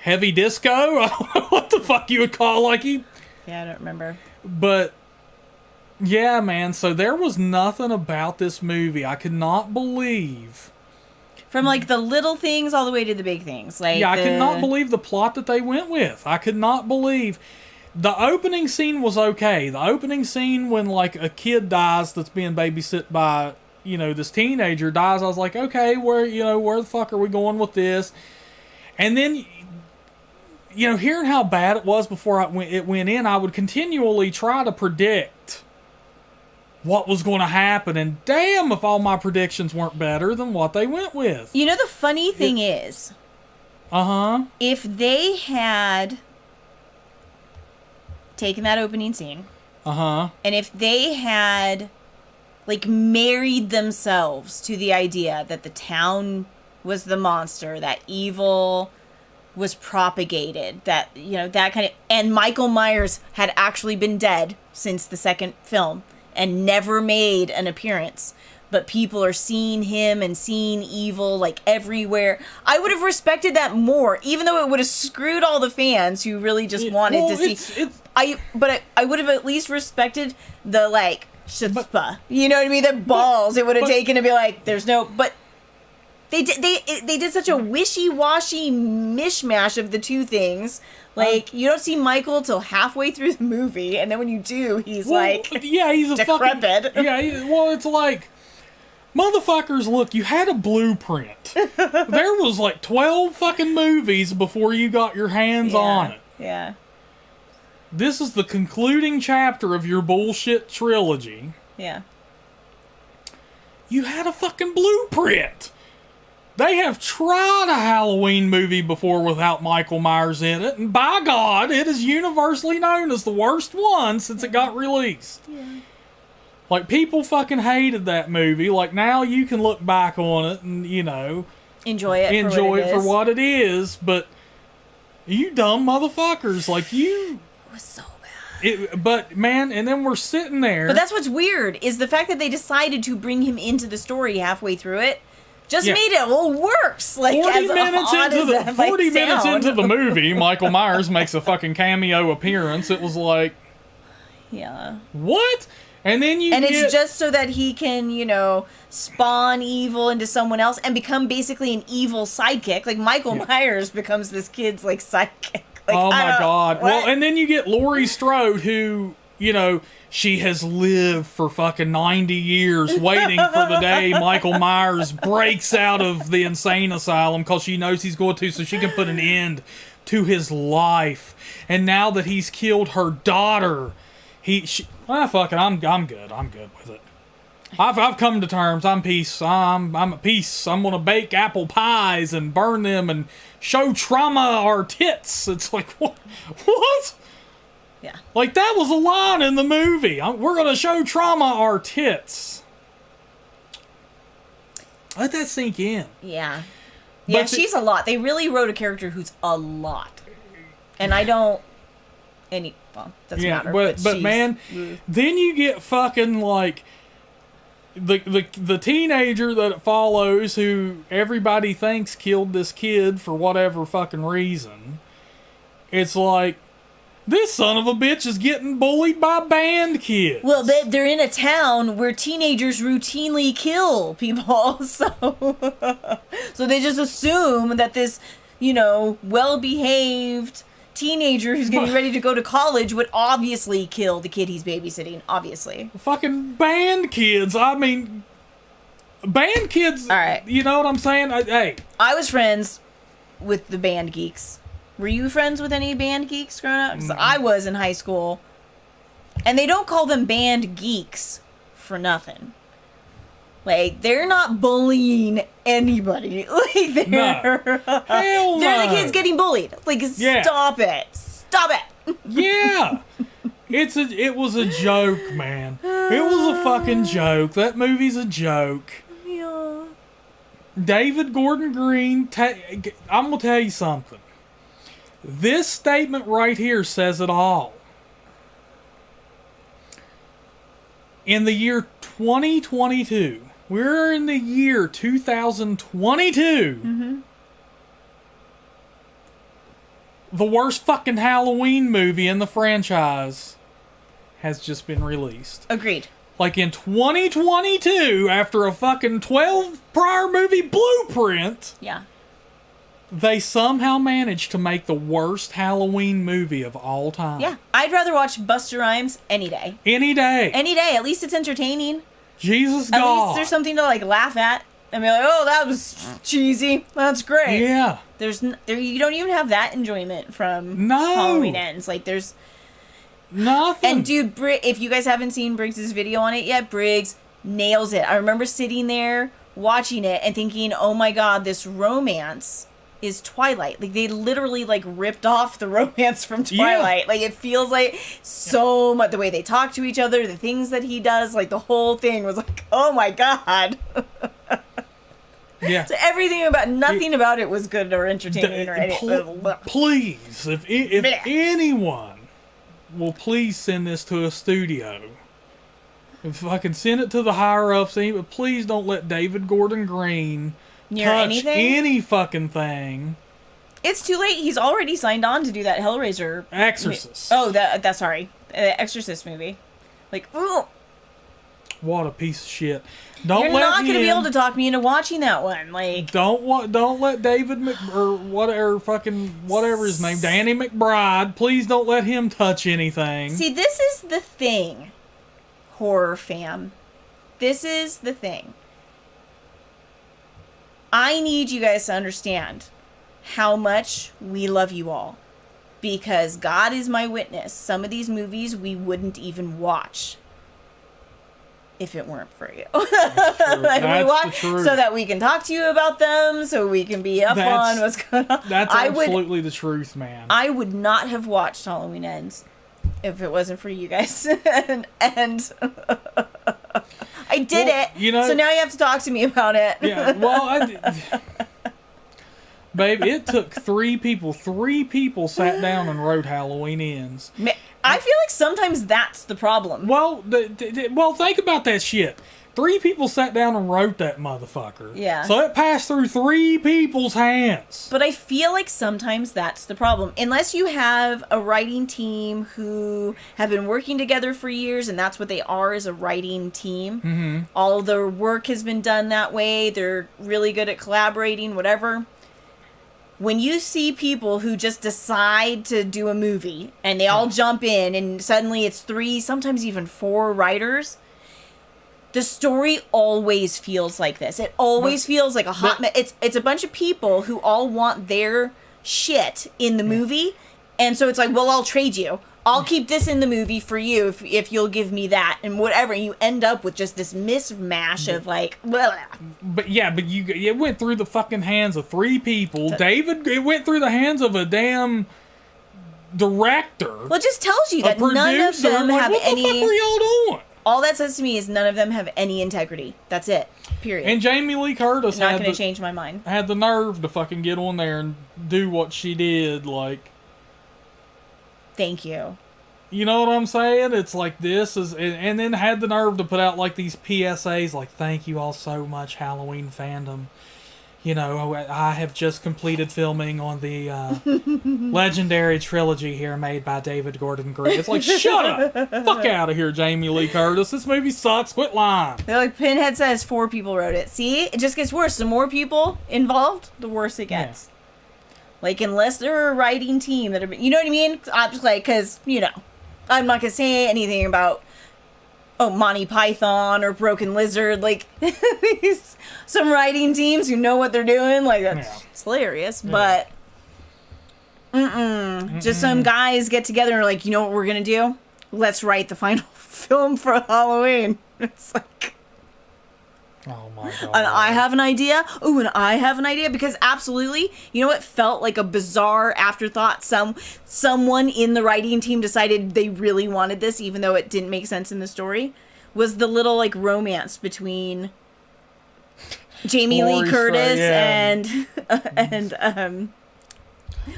Heavy disco? I don't know what the fuck you would call like he. Yeah, I don't remember. But, yeah, man, so there was nothing about this movie I could not believe. From, like, the little things all the way to the big things. Like, I could not believe the plot that they went with. I could not believe... The opening scene was okay. The opening scene when, like, a kid dies that's being babysit by this teenager dies, I was like, okay, where the fuck are we going with this? And then, hearing how bad it was before it went in, I would continually try to predict what was going to happen. And damn, if all my predictions weren't better than what they went with. The funny thing is, if they had taken that opening scene, and if they had married themselves to the idea that the town was the monster, that evil was propagated, that that kind of, and Michael Myers had actually been dead since the second film and never made an appearance, but people are seeing him and seeing evil everywhere, I would have respected that more, even though it would have screwed all the fans who really just wanted to see. I would have at least respected the chutzpah, you know what I mean? The balls it would have taken to be there's no, but they did such a wishy-washy mishmash of the two things. You don't see Michael till halfway through the movie, and then when you do, he's he's a decrepit. It's motherfuckers, look, you had a blueprint. There was 12 fucking movies before you got your hands on it. Yeah. This is the concluding chapter of your bullshit trilogy. Yeah. You had a fucking blueprint. They have tried a Halloween movie before without Michael Myers in it, and by God, it is universally known as the worst one since it got released. Yeah. People fucking hated that movie. Now you can look back on it and, enjoy it for what it is, but you dumb motherfuckers, It was so bad. But, man, and then we're sitting there. But that's what's weird, is the fact that they decided to bring him into the story halfway through it. Made it a little worse. 40 minutes into the movie, Michael Myers makes a fucking cameo appearance. It was yeah. What? And then it's just so that he can, spawn evil into someone else and become basically an evil sidekick. Michael Myers becomes this kid's sidekick. Oh my God. What? Well, and then you get Laurie Strode, who, she has lived for fucking 90 years waiting for the day Michael Myers breaks out of the insane asylum because she knows he's going to, so she can put an end to his life. And now that he's killed her daughter, fuck it, I'm good. I'm good with it. I've come to terms. I'm peace. I'm at peace. I'm gonna bake apple pies and burn them and show trauma our tits. It's what? Yeah. That was a line in the movie. We're going to show trauma our tits. Let that sink in. Yeah. Yeah, she's a lot. They really wrote a character who's a lot. And I don't... doesn't matter. But man, then you get fucking, the teenager that it follows, who everybody thinks killed this kid for whatever fucking reason. It's this son of a bitch is getting bullied by band kids. Well, they're in a town where teenagers routinely kill people, so they just assume that this, well-behaved teenager who's getting ready to go to college would obviously kill the kid he's babysitting, obviously. Fucking band kids. Band kids. All right. You know what I'm saying? I was friends with the band geeks. Were you friends with any band geeks growing up? 'Cause I was in high school. And they don't call them band geeks for nothing. They're not bullying anybody. They're the kids getting bullied. Stop it. Stop it. Yeah. It was a joke, man. It was a fucking joke. That movie's a joke. Yeah. David Gordon Green, I'm going to tell you something. This statement right here says it all. In the year 2022, we're in the year 2022. Mm-hmm. The worst fucking Halloween movie in the franchise has just been released. Agreed. In 2022, after a fucking 12 prior movie blueprint. Yeah. They somehow managed to make the worst Halloween movie of all time. Yeah. I'd rather watch Busta Rhymes any day. Any day. Any day. At least it's entertaining. Jesus God. At least there's something to like laugh at. I mean, like, oh, that was cheesy. That's great. Yeah. You don't even have that enjoyment from No. Halloween Ends. Like, there's nothing. And dude, if you guys haven't seen Briggs's video on it yet, Briggs nails it. I remember sitting there watching it and thinking, oh my God, this romance is Twilight. Like, they literally like ripped off the romance from Twilight. Yeah. Like, it feels like so much the way they talk to each other, the things that he does, like the whole thing was like, oh my God. Yeah. So nothing about it was good or entertaining or anything. Please, if anyone will please send this to a studio. If I can send it to the higher ups, but please don't let David Gordon Green touch any fucking thing. It's too late. He's already signed on to do that Hellraiser. Exorcist. That's sorry. Exorcist movie. Like, ooh. What a piece of shit. You're not going to be able to talk me into watching that one. Like, don't let David whatever his name, Danny McBride, please don't let him touch anything. See, this is the thing, horror fam. This is the thing. I need you guys to understand how much we love you all. Because God is my witness. Some of these movies we wouldn't even watch if it weren't for you. Like, we watch so that we can talk to you about them, so we can be up on what's going on. That's absolutely the truth, man. I would not have watched Halloween Ends if it wasn't for you guys. and I did it. You know, so now you have to talk to me about it. Yeah, well, babe, it took 3 people. 3 people sat down and wrote Halloween Ends. I feel like sometimes that's the problem. Well, think about that shit. 3 people sat down and wrote that motherfucker. Yeah. So it passed through 3 people's hands. But I feel like sometimes that's the problem. Unless you have a writing team who have been working together for years, and that's what they are, is a writing team. Mm-hmm. All of their work has been done that way. They're really good at collaborating, whatever. When you see people who just decide to do a movie and they all jump in and suddenly it's 3, sometimes even 4 writers, the story always feels like this. It always feels like a hot mess. It's a bunch of people who all want their shit in the movie. And so it's like, well, I'll trade you. I'll keep this in the movie for you if you'll give me that and whatever. And you end up with just this mismatch of like, blah. But it went through the fucking hands of 3 people. It went through the hands of a damn director. Well, it just tells you that none of them have any. What the fuck are y'all doing? All that says to me is none of them have any integrity. That's it. Period. And Jamie Lee Curtis not going to change my mind. Had the nerve to fucking get on there and do what she did, like. Thank you. You know what I'm saying? It's like this is, and then had the nerve to put out like these PSAs, like thank you all so much, Halloween fandom. You know, I have just completed filming on the legendary trilogy here made by David Gordon Green. It's like, shut up, fuck out of here, Jamie Lee Curtis. This movie sucks. Quit lying. They're like, Pinhead says 4 people wrote it. See, it just gets worse. The more people involved, the worse it gets. Yeah. Like, unless they're a writing team that are, you know what I mean? I'm just like, because, you know, I'm not going to say anything about, Monty Python or Broken Lizard. Like, some writing teams who know what they're doing. Like, it's hilarious. Yeah. But, just some guys get together and are like, you know what we're going to do? Let's write the final film for Halloween. It's like... Oh my God. And I have an idea. Ooh, and I have an idea. Because absolutely, you know what felt like a bizarre afterthought? Someone in the writing team decided they really wanted this, even though it didn't make sense in the story, was the little, like, romance between Jamie Lee Curtis and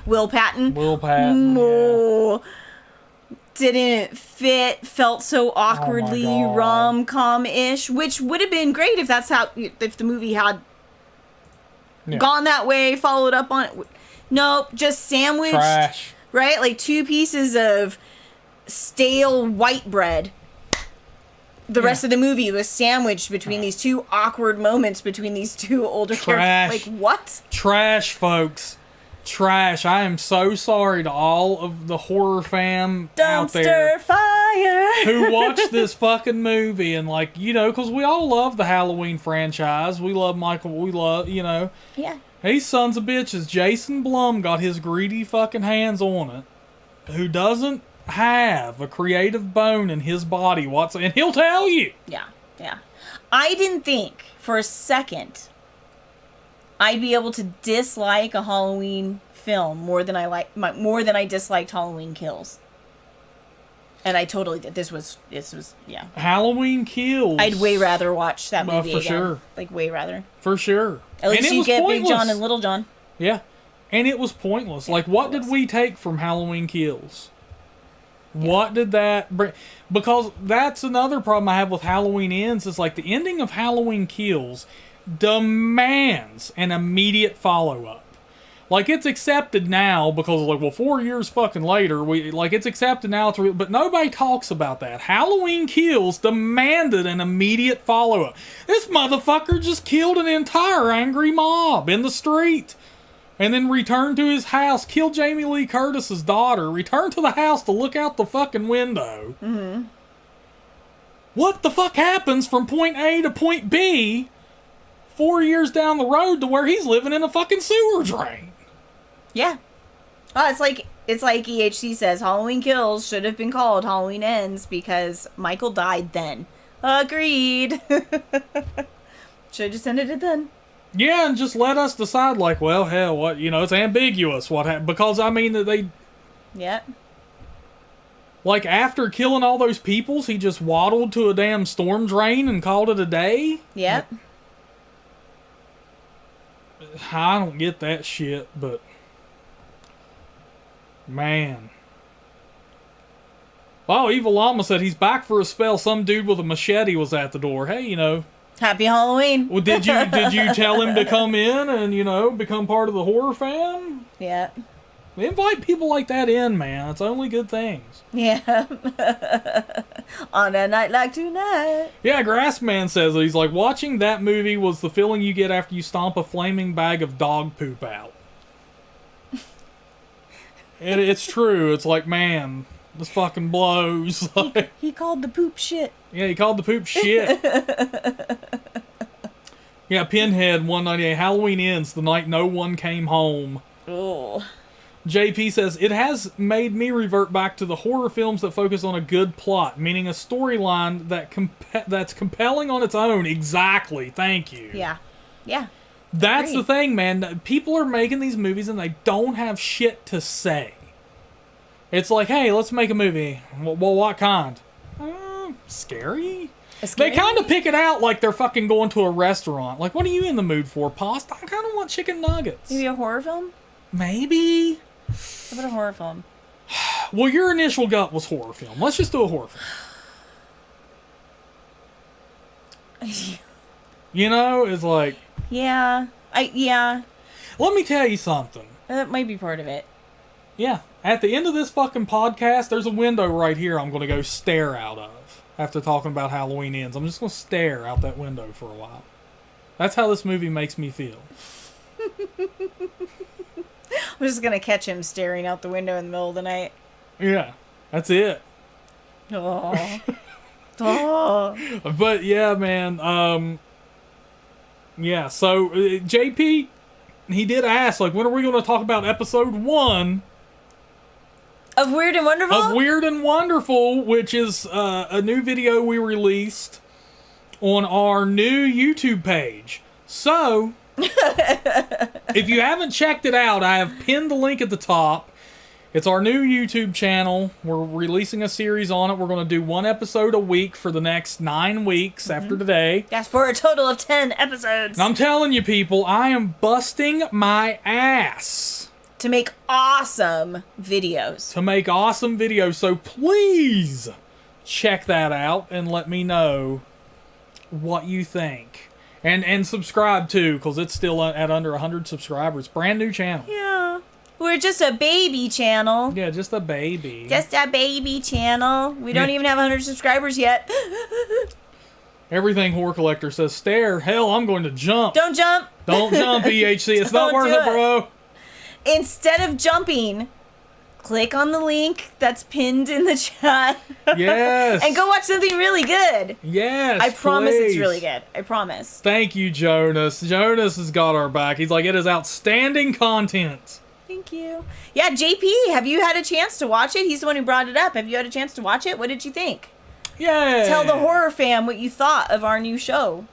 Will Patton. Will Patton, didn't fit, felt so awkwardly rom-com-ish, which would have been great if the movie had gone that way, followed up on it. Nope, just sandwiched. Trash. Right? Like 2 pieces of stale white bread. The rest of the movie was sandwiched between these 2 awkward moments between these 2 older characters. Like, what? Trash, folks. Trash. I am so sorry to all of the horror fam out there. Dumpster fire! liar. Who watched this fucking movie and like, you know, because we all love the Halloween franchise. We love Michael. We love, you know. Yeah. These sons of bitches. Jason Blum got his greedy fucking hands on it. Who doesn't have a creative bone in his body? And he'll tell you. Yeah. Yeah. I didn't think for a second I'd be able to dislike a Halloween film more than I disliked Halloween Kills. And I totally did. This was yeah. Halloween Kills. I'd way rather watch that movie for again. Sure. Like way rather. For sure. At least you get pointless. Big John and Little John. Yeah. And it was pointless. Yeah, like what did we take from Halloween Kills? Yeah. What did that bring? Because that's another problem I have with Halloween Ends is like the ending of Halloween Kills demands an immediate follow-up. Like, it's accepted now because, like, well, 4 years fucking later, it's accepted now, but nobody talks about that. Halloween Kills demanded an immediate follow-up. This motherfucker just killed an entire angry mob in the street. And then returned to his house, killed Jamie Lee Curtis's daughter, returned to the house to look out the fucking window. Mm-hmm. What the fuck happens from point A to point B 4 years down the road to where he's living in a fucking sewer drain? Yeah. Oh, it's like EHC says, Halloween Kills should have been called Halloween Ends because Michael died then. Agreed. Should have just ended it then. Yeah, and just let us decide, like, well, hell, what, you know, it's ambiguous what happened. Because, I mean, they... Yeah. Like, after killing all those peoples, he just waddled to a damn storm drain and called it a day? Yep. I don't get that shit, but... Man. Oh, Evil Llama said he's back for a spell. Some dude with a machete was at the door. Hey, you know... Happy Halloween. Well, did you tell him to come in and, you know, become part of the horror fam? Yeah. Invite people like that in, man. It's only good things. Yeah. On a night like tonight. Yeah, Grassman says he's like, watching that movie was the feeling you get after you stomp a flaming bag of dog poop out. It's true. It's like, man, this fucking blows. He called the poop shit. Yeah, he called the poop shit. Yeah, Pinhead 198. Halloween Ends the night no one came home. Oh. JP says, it has made me revert back to the horror films that focus on a good plot, meaning a storyline that's compelling on its own. Exactly. Thank you. Yeah. Yeah. That's the thing, man. People are making these movies and they don't have shit to say. It's like, hey, let's make a movie. Well, what kind? Scary? They kind of pick it out like they're fucking going to a restaurant. Like, what are you in the mood for? Pasta? I kind of want chicken nuggets. Maybe a horror film? Maybe. How about a horror film? Well, your initial gut was horror film. Let's just do a horror film. You know, it's like... Yeah. Let me tell you something. That might be part of it. Yeah. At the end of this fucking podcast, there's a window right here I'm going to go stare out of after talking about Halloween Ends. I'm just going to stare out that window for a while. That's how this movie makes me feel. I'm just going to catch him staring out the window in the middle of the night. Yeah. That's it. Oh. Oh. But yeah, man. Yeah, so JP, he did ask, like, when are we going to talk about episode 1 of Weird and Wonderful? Of Weird and Wonderful, which is a new video we released on our new YouTube page. So, if you haven't checked it out, I have pinned the link at the top. It's our new YouTube channel. We're releasing a series on it. We're going to do 1 episode a week for the next 9 weeks after today. That's for a total of 10 episodes. And I'm telling you, people, I am busting my ass. To make awesome videos. So please check that out and let me know what you think. And subscribe too, because it's still at under 100 subscribers. Brand new channel. Yeah. We're just a baby channel. Yeah, just a baby. Just a baby channel. We don't even have 100 subscribers yet. Everything Horror Collector says, stare. Hell, I'm going to jump. Don't jump. Don't jump, EHC. It's not worth it, bro. Instead of jumping, click on the link that's pinned in the chat. Yes. And go watch something really good. Yes, I promise please. it's really good. I promise. Thank you, Jonas. Jonas has got our back. He's like, it is outstanding content. Thank you. Yeah, JP, have you had a chance to watch it? He's the one who brought it up. Have you had a chance to watch it? What did you think? Yeah. Tell the horror fam what you thought of our new show.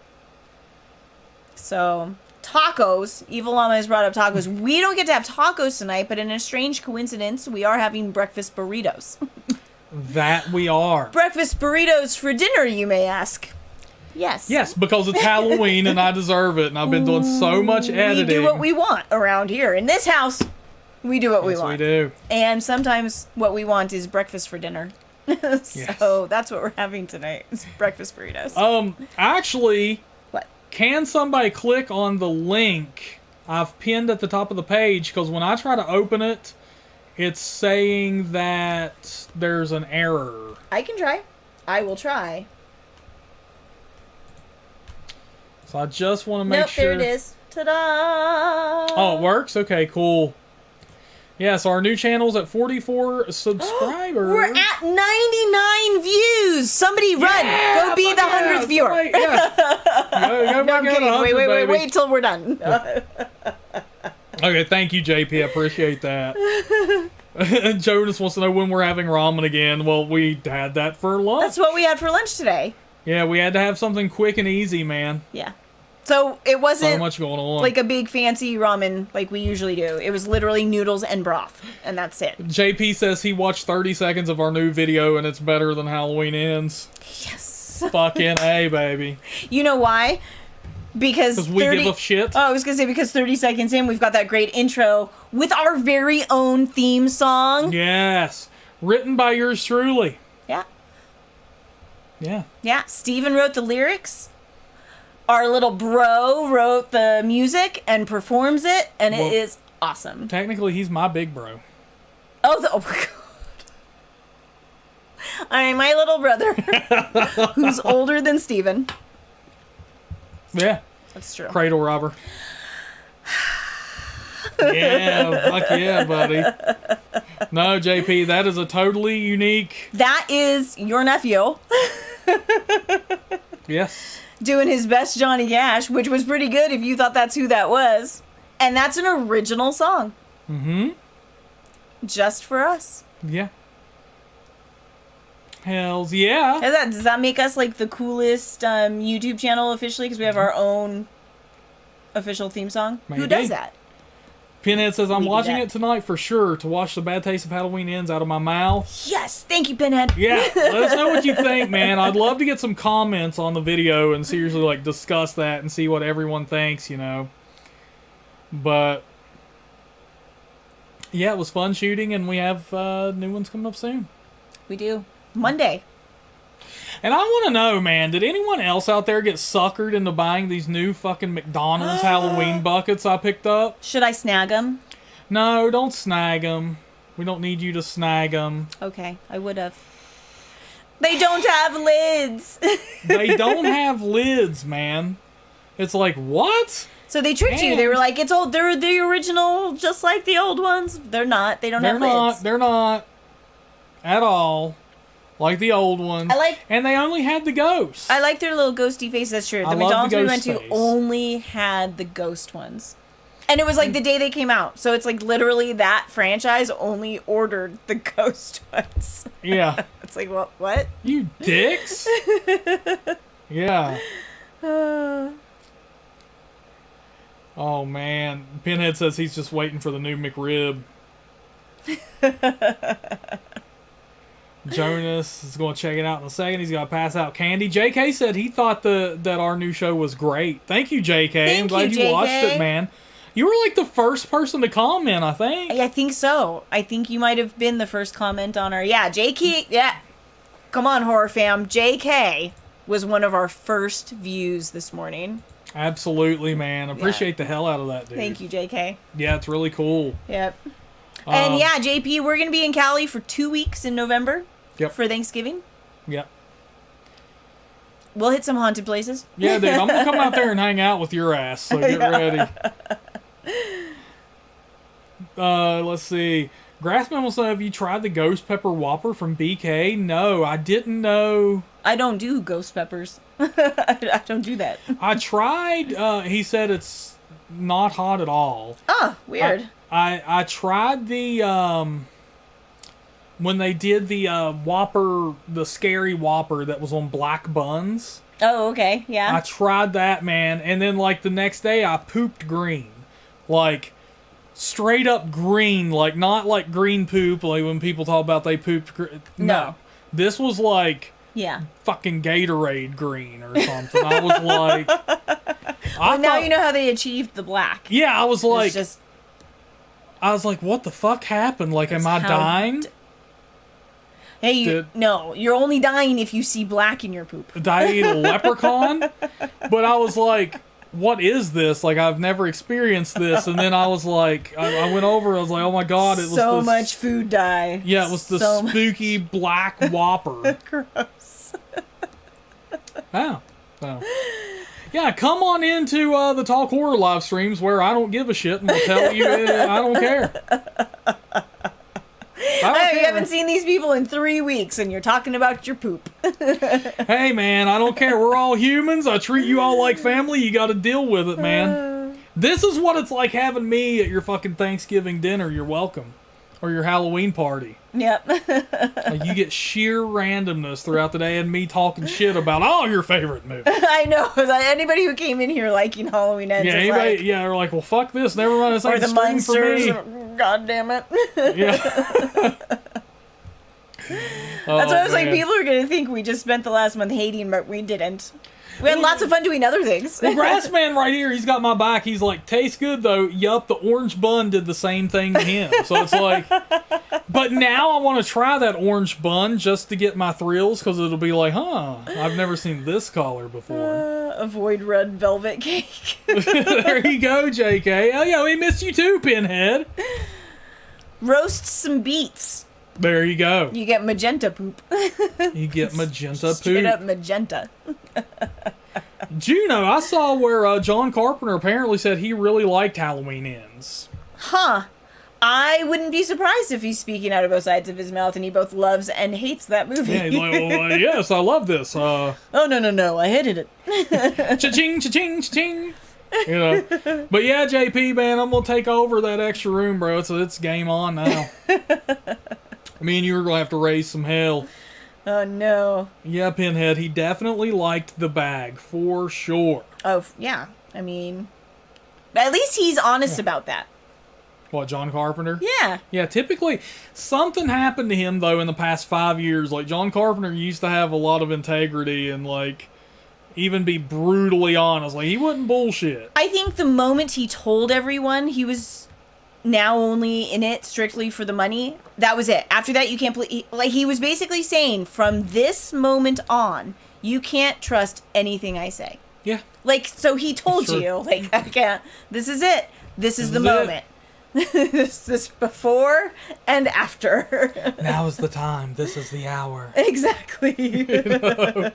So, tacos. Evil Llama has brought up tacos. We don't get to have tacos tonight, but in a strange coincidence, we are having breakfast burritos. That we are. Breakfast burritos for dinner, you may ask. Yes. Yes, because it's Halloween and I deserve it, and I've been doing so much editing. We do what we want around here. In this house, we do what we want. Yes, we do. And sometimes what we want is breakfast for dinner. So that's what we're having tonight. Is breakfast burritos. Actually, what? Can somebody click on the link I've pinned at the top of the page? Because when I try to open it, it's saying that there's an error. I can try. I will try. So I just want to make sure. Nope, there it is. Ta-da! Oh, it works? Okay, cool. Yeah, so our new channel's at 44 subscribers. We're at 99 views. Somebody run. Go be the 100th viewer. Somebody, yeah. Go No, I'm kidding. Wait till we're done. Okay, thank you, JP. I appreciate that. Jonas wants to know when we're having ramen again. Well, we had that for lunch. That's what we had for lunch today. Yeah, we had to have something quick and easy, man. Yeah. So it wasn't so much going on. Like a big fancy ramen like we usually do. It was literally noodles and broth, and that's it. JP says he watched 30 seconds of our new video and it's better than Halloween Ends. Yes. Fucking A, baby. You know why? Because we give a shit. Oh, I was going to say because 30 seconds in, we've got that great intro with our very own theme song. Yes. Written by yours truly. Yeah. Yeah. Yeah. Steven wrote the lyrics. Our little bro wrote the music and performs it, and it is awesome. Technically, he's my big bro. Oh my God. I'm my little brother, who's older than Steven. Yeah. That's true. Cradle robber. Yeah, fuck yeah, buddy. No, JP, that is a totally unique... That is your nephew. Yes. Doing his best Johnny Cash, which was pretty good if you thought that's who that was. And that's an original song. Mm-hmm. Just for us. Yeah. Hells yeah. Does that make us like the coolest YouTube channel officially? Because we have our own official theme song? Maybe. Who does that? Pinhead says, I'm watching it tonight for sure to wash the bad taste of Halloween Ends out of my mouth. Yes! Thank you, Pinhead! Yeah, let us know what you think, man. I'd love to get some comments on the video and seriously, like, discuss that and see what everyone thinks, you know. But, yeah, it was fun shooting, and we have new ones coming up soon. We do. Monday. And I want to know, man, did anyone else out there get suckered into buying these new fucking McDonald's Halloween buckets I picked up? Should I snag them? No, don't snag them. We don't need you to snag them. Okay, I would have. They don't have lids. They don't have lids, man. It's like, what? So they tricked you. They were like, it's old. They're the original, just like the old ones. They're not. They don't have lids. They're not. At all. Like the old ones. And they only had the ghost. I like their little ghosty faces. That's true. The McDonald's we went to only had the ghost ones. And it was like the day they came out. So it's like literally that franchise only ordered the ghost ones. Yeah. It's like, what? You dicks? Yeah. Oh, man. Pinhead says he's just waiting for the new McRib. Jonas is going to check it out in a second. He's going to pass out candy. JK said he thought that our new show was great. Thank you, JK. I'm glad you watched it, man. You were like the first person to comment, I think. I think so. I think you might have been the first comment on our... Yeah, JK... Yeah. Come on, horror fam. JK was one of our first views this morning. Absolutely, man. Appreciate the hell out of that, dude. Thank you, JK. Yeah, it's really cool. Yep. And yeah, JP, we're going to be in Cali for 2 weeks in November. Yep. For Thanksgiving. Yep. We'll hit some haunted places. Yeah, dude. I'm going to come out there and hang out with your ass. So get ready. Let's see. Grassman will say, have you tried the ghost pepper Whopper from BK? No, I didn't know. I don't do ghost peppers. I don't do that. I tried, he said it's not hot at all. Oh, weird. I tried the, when they did the Whopper, the scary Whopper that was on black buns. Oh, okay, yeah. I tried that, man, and then, like, the next day I pooped green. Like, straight up green, like, not like green poop, like when people talk about they pooped green. No. This was like... Yeah. Fucking Gatorade green or something. I was like... Well, now you know how they achieved the black. Yeah, I was like... I was like, what the fuck happened? Like, am I dying? Hey, no, you're only dying if you see black in your poop. Did I eat a leprechaun? But I was like, what is this? Like, I've never experienced this. And then I was like, I went over, I was like, oh my god, it was so much food dye. Yeah, it was the spooky black Whopper. Gross. Oh. Yeah, come on into the Talk Horror live streams where I don't give a shit and we'll tell you I don't care. You haven't seen these people in 3 weeks and you're talking about your poop. Hey, man, I don't care. We're all humans. I treat you all like family. You got to deal with it, man. This is what it's like having me at your fucking Thanksgiving dinner. You're welcome. Or your Halloween party. Yep. You get sheer randomness throughout the day and me talking shit about all your favorite movies. I know. Anybody who came in here liking Halloween Ends is like... Yeah, they're like, well, fuck this. Never mind. This ain't the stream for me. God damn it. Yeah. That's why I was like, people are going to think we just spent the last month hating, but we didn't. We had lots of fun doing other things. Well, Grassman right here, he's got my back. He's like, tastes good, though. Yup, the orange bun did the same thing to him. So it's like... But now I want to try that orange bun just to get my thrills, because it'll be like, huh, I've never seen this color before. Avoid red velvet cake. There you go, JK. Oh, yeah, we missed you too, Pinhead. Roast some beets. There you go. You get magenta poop. You get magenta poop. Straight up magenta. Juno, I saw where John Carpenter apparently said he really liked Halloween Ends. Huh. I wouldn't be surprised if he's speaking out of both sides of his mouth and he both loves and hates that movie. Yeah, he's like, well, yes, I love this. Oh, no, I hated it. Cha-ching, cha-ching, cha-ching. You know. But yeah, JP, man, I'm going to take over that extra room, bro. So it's game on now. Me and you are going to have to raise some hell. Oh, no. Yeah, Pinhead, he definitely liked the bag, for sure. Oh, yeah. I mean, at least he's honest about that. What, John Carpenter? Yeah. Yeah, typically, something happened to him, though, in the past 5 years. Like, John Carpenter used to have a lot of integrity and, like, even be brutally honest. Like, he wouldn't bullshit. I think the moment he told everyone he was now only in it strictly for the money, that was it. After that, you can't believe... Like, he was basically saying, from this moment on, you can't trust anything I say. Yeah. Like, so he told you, like, I can't... This is it. This is the moment. This before and after. Now is the time. This is the hour. Exactly. You know?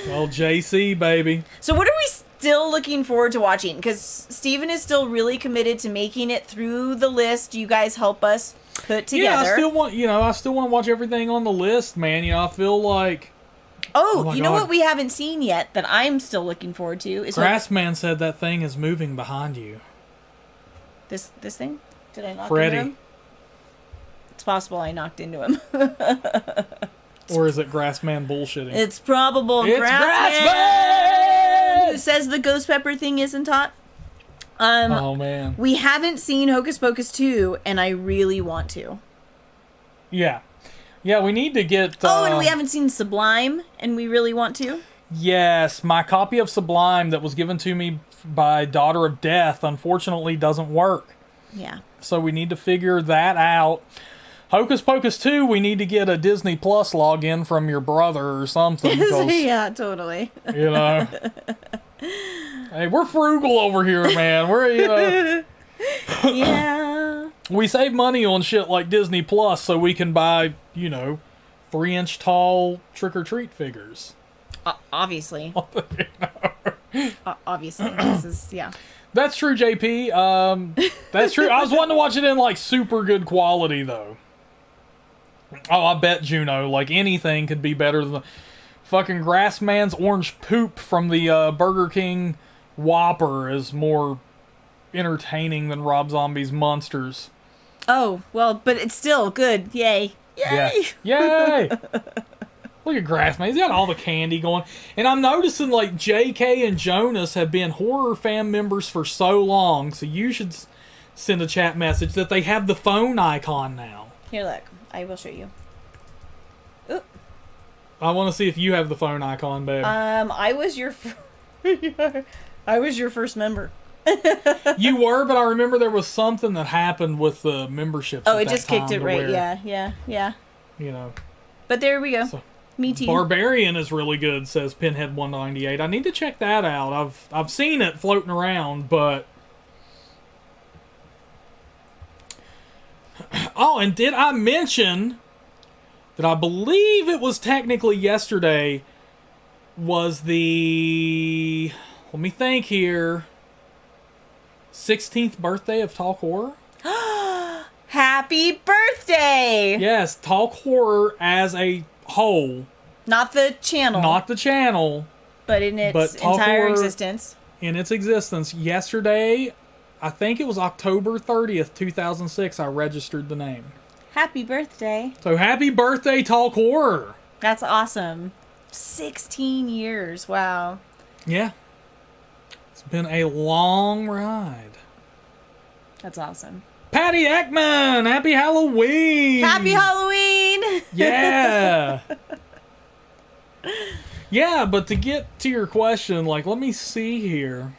Well, JC, baby. So what are we still looking forward to watching? Because Steven is still really committed to making it through the list you guys help us put together. Yeah, I still want to watch everything on the list, man. You know, I feel like... Oh, you know what we haven't seen yet that I'm still looking forward to? Is Grassman said that thing is moving behind you. This thing? Did I knock Freddy. into him? It's possible I knocked into him. Or is it Grassman bullshitting? It's probable Grassman! Who says the ghost pepper thing isn't hot? Oh, man. We haven't seen Hocus Pocus 2, and I really want to. Yeah. Yeah, we need to get... and we haven't seen Sublime, and we really want to. Yes, my copy of Sublime that was given to me by Daughter of Death unfortunately doesn't work. Yeah. So we need to figure that out. Hocus Pocus 2, we need to get a Disney Plus login from your brother or something. Yeah, totally. You know. Hey, we're frugal over here, man. We're, you know. Yeah. We save money on shit like Disney Plus so we can buy, 3-inch tall trick-or-treat figures. Obviously. Obviously. This is, yeah. That's true, JP. That's true. I was wanting to watch it in, like, super good quality, though. Oh, I bet, Juno, like, anything could be better than the fucking Grassman's orange poop from the Burger King Whopper is more entertaining than Rob Zombie's Monsters. Oh, well, but it's still good. Yay. Yay! Yeah. Yay! Look at Grassman. He's got all the candy going. And I'm noticing, like, JK and Jonas have been horror fan members for so long, so you should send a chat message that they have the phone icon now. Here, look. I will show you. Ooh. I want to see if you have the phone icon, babe. I was your first member. You were, but I remember there was something that happened with the memberships. Oh, it just kicked it right. Yeah. You know. But there we go. So, Me too. Barbarian is really good, says Pinhead 198. I need to check that out. I've seen it floating around, but oh, and did I mention that I believe it was technically yesterday was the, let me think here, 16th birthday of Talk Horror? Happy birthday! Yes, Talk Horror as a whole. Not the channel. Not the channel. But in its entire existence. In its existence. Yesterday, I think it was October 30th, 2006, I registered the name. Happy birthday. So happy birthday, Talk Horror. That's awesome. 16 years. Wow. Yeah. It's been a long ride. That's awesome. Patty Ekman, happy Halloween. Happy Halloween. Yeah. Yeah, but to get to your question, like, let me see here.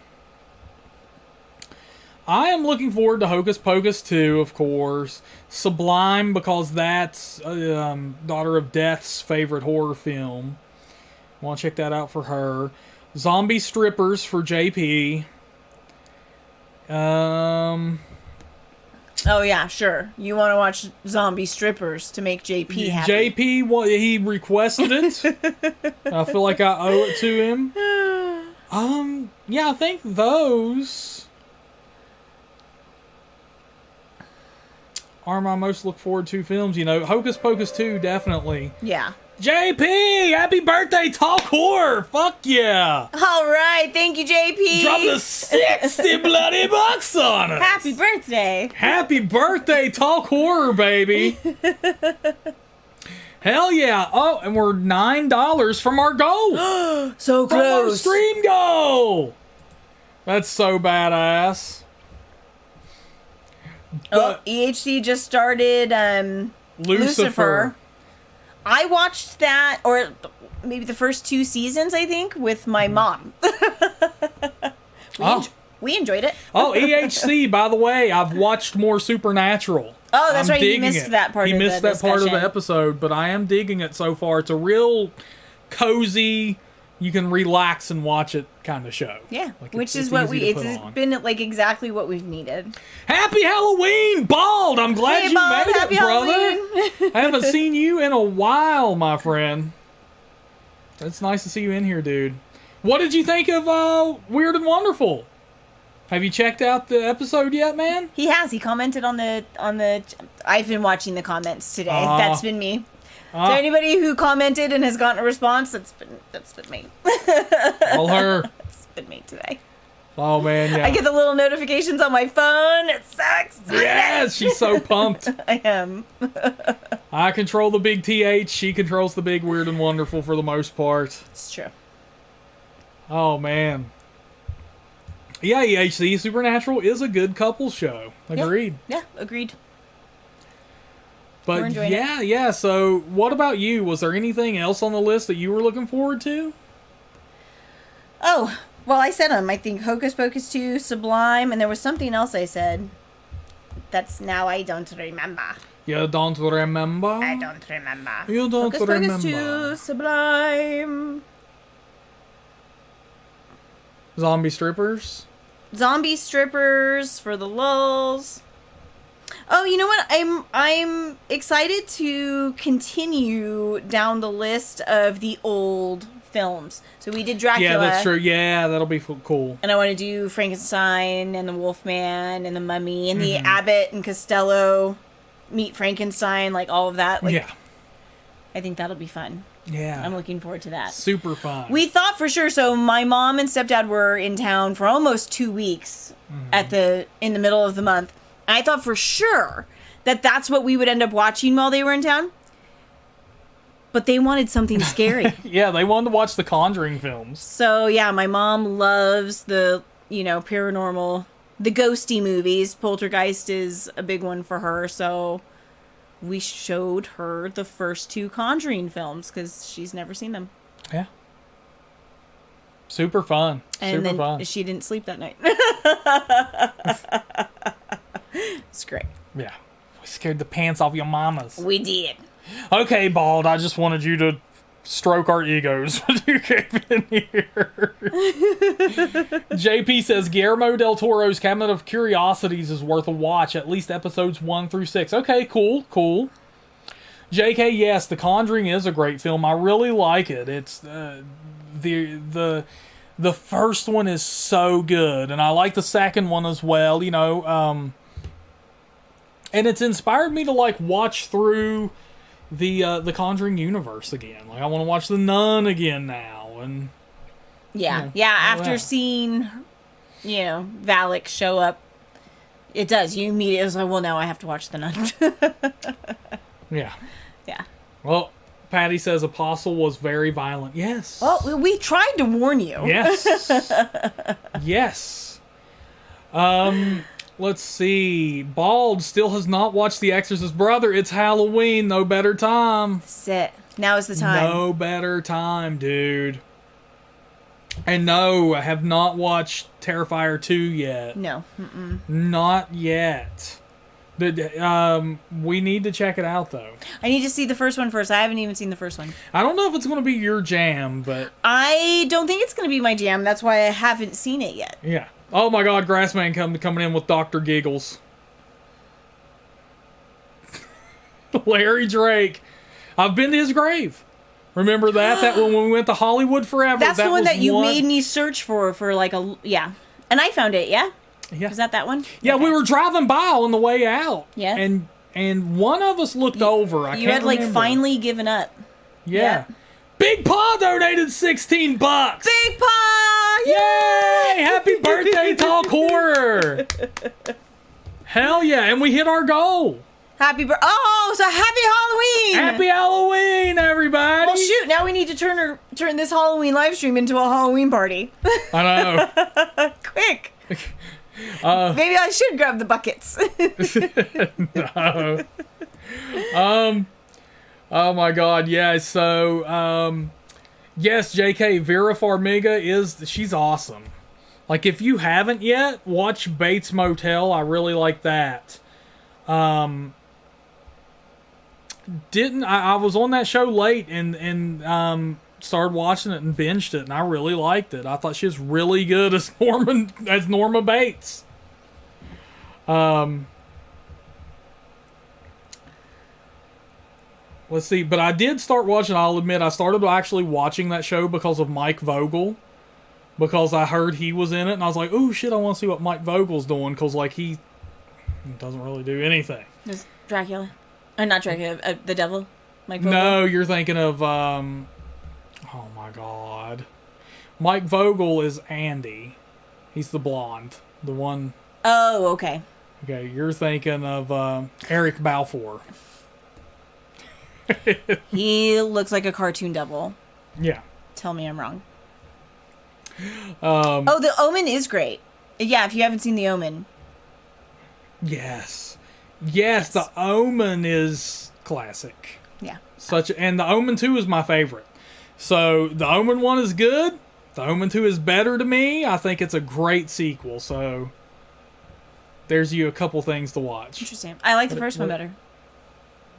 I am looking forward to Hocus Pocus 2, of course. Sublime, because that's Daughter of Death's favorite horror film. I want to check that out for her. Zombie Strippers for JP. Oh, yeah, sure. You want to watch Zombie Strippers to make JP happy. JP, he requested it. I feel like I owe it to him. Yeah, I think those are my most look forward to films. You know, Hocus Pocus 2, definitely. Yeah. JP, happy birthday, Talk Horror. Fuck yeah. All right. Thank you, JP. Drop the 60 bloody bucks on us. Happy birthday. Happy birthday, Talk Horror, baby. Hell yeah. Oh, and we're $9 from our goal. So close. From our stream goal. That's so badass. But EHC just started Lucifer. I watched that, or maybe the first 2 seasons, I think, with my mom. We enjoyed it. Oh, EHC, by the way, I've watched more Supernatural. Oh, that's right. You missed that part of the discussion. He missed that part of the episode, but I am digging it so far. It's a real cozy, you can relax and watch it kind of show. Yeah, like which is what it's been like exactly what we've needed. Happy Halloween, Bald! I'm glad you Bald, made happy it, brother. I haven't seen you in a while, my friend. It's nice to see you in here, dude. What did you think of Weird and Wonderful? Have you checked out the episode yet, man? He has. He commented on the. I've been watching the comments today. That's been me. So anybody who commented and has gotten a response, that's been me. All her. It's been me today. Oh man, yeah. I get the little notifications on my phone. It's so exciting. Yes, she's so pumped. I am. I control the big TH. She controls the big Weird and Wonderful for the most part. It's true. Oh man. Yeah, EHC Supernatural is a good couple show. Agreed. Yeah, agreed. But yeah, so what about you? Was there anything else on the list that you were looking forward to? Oh, well, I said them. I think Hocus Pocus 2, Sublime, and there was something else I said. That's now I don't remember. You don't remember? I don't remember. You don't Hocus remember. Pocus 2, Sublime. Zombie Strippers? Zombie Strippers for the lulz. Oh, you know what? I'm excited to continue down the list of the old films. So we did Dracula. Yeah, that's true. Yeah, that'll be cool. And I want to do Frankenstein and the Wolfman and the Mummy and the Abbott and Costello meet Frankenstein, like all of that. Like, yeah. I think that'll be fun. Yeah. I'm looking forward to that. Super fun. We thought for sure, so my mom and stepdad were in town for almost 2 weeks in the middle of the month. And I thought for sure that that's what we would end up watching while they were in town. But they wanted something scary. Yeah, they wanted to watch the Conjuring films. So, yeah, my mom loves the, paranormal, the ghosty movies. Poltergeist is a big one for her, so we showed her the first 2 Conjuring films because she's never seen them. Yeah. Super fun. And then she didn't sleep that night. It's great. Yeah. We scared the pants off your mamas. We did. Okay, Bald, I just wanted you to stroke our egos when you came in here. JP says Guillermo del Toro's Cabinet of Curiosities is worth a watch, at least episodes 1 through 6. Okay, cool. JK, yes, The Conjuring is a great film. I really like it. It's the first one is so good, and I like the second one as well. And it's inspired me to watch through the Conjuring universe again. I want to watch The Nun again now, and after seeing Valak show up, it does. You immediately was like, well, now I have to watch The Nun. Yeah. Yeah. Well, Patty says Apostle was very violent. Yes. Well, we tried to warn you. Yes. Yes. Let's see. Bald still has not watched The Exorcist. Brother, it's Halloween. No better time. Sit. Now is the time. No better time, dude. And no, I have not watched Terrifier 2 yet. No. Not yet. We need to check it out, though. I need to see the first one first. I haven't even seen the first one. I don't know if it's going to be your jam, but... I don't think it's going to be my jam. That's why I haven't seen it yet. Yeah. Oh my God, Grassman coming in with Dr. Giggles. Larry Drake. I've been to his grave. Remember that? That when we went to Hollywood Forever. That's the one that you made me search for yeah. And I found it, yeah? Yeah. Was that one? Yeah, okay. We were driving by on the way out. Yeah. And one of us looked over. I you can't had remember. finally given up. Yeah. Big Paw donated $16. Big Paw! Yay! Happy birthday, TalkHorror! Hell yeah! And we hit our goal. So happy Halloween! Happy Halloween, everybody! Well, shoot! Now we need to turn this Halloween live stream into a Halloween party. I know. Quick. Maybe I should grab the buckets. No. Oh my God, yeah, so, yes, JK, Vera Farmiga she's awesome. If you haven't yet, watch Bates Motel, I really like that. I was on that show late and started watching it and binged it, and I really liked it. I thought she was really good as Norma Bates. Let's see, but I did start watching, I'll admit, I started actually watching that show because of Mike Vogel, because I heard he was in it, and I was like, oh shit, I want to see what Mike Vogel's doing, because he doesn't really do anything. Is Dracula? Not Dracula, the devil? Mike Vogel? No, you're thinking of, oh my God. Mike Vogel is Andy. He's the blonde. The one... Oh, okay. Okay, you're thinking of Eric Balfour. He looks like a cartoon devil. Yeah. Tell me I'm wrong. The Omen is great. Yeah, if you haven't seen The Omen. Yes. Yes, The Omen is classic. Yeah. And The Omen 2 is my favorite. So, The Omen 1 is good. The Omen 2 is better to me. I think it's a great sequel, so there's you a couple things to watch. Interesting. I like the first one better.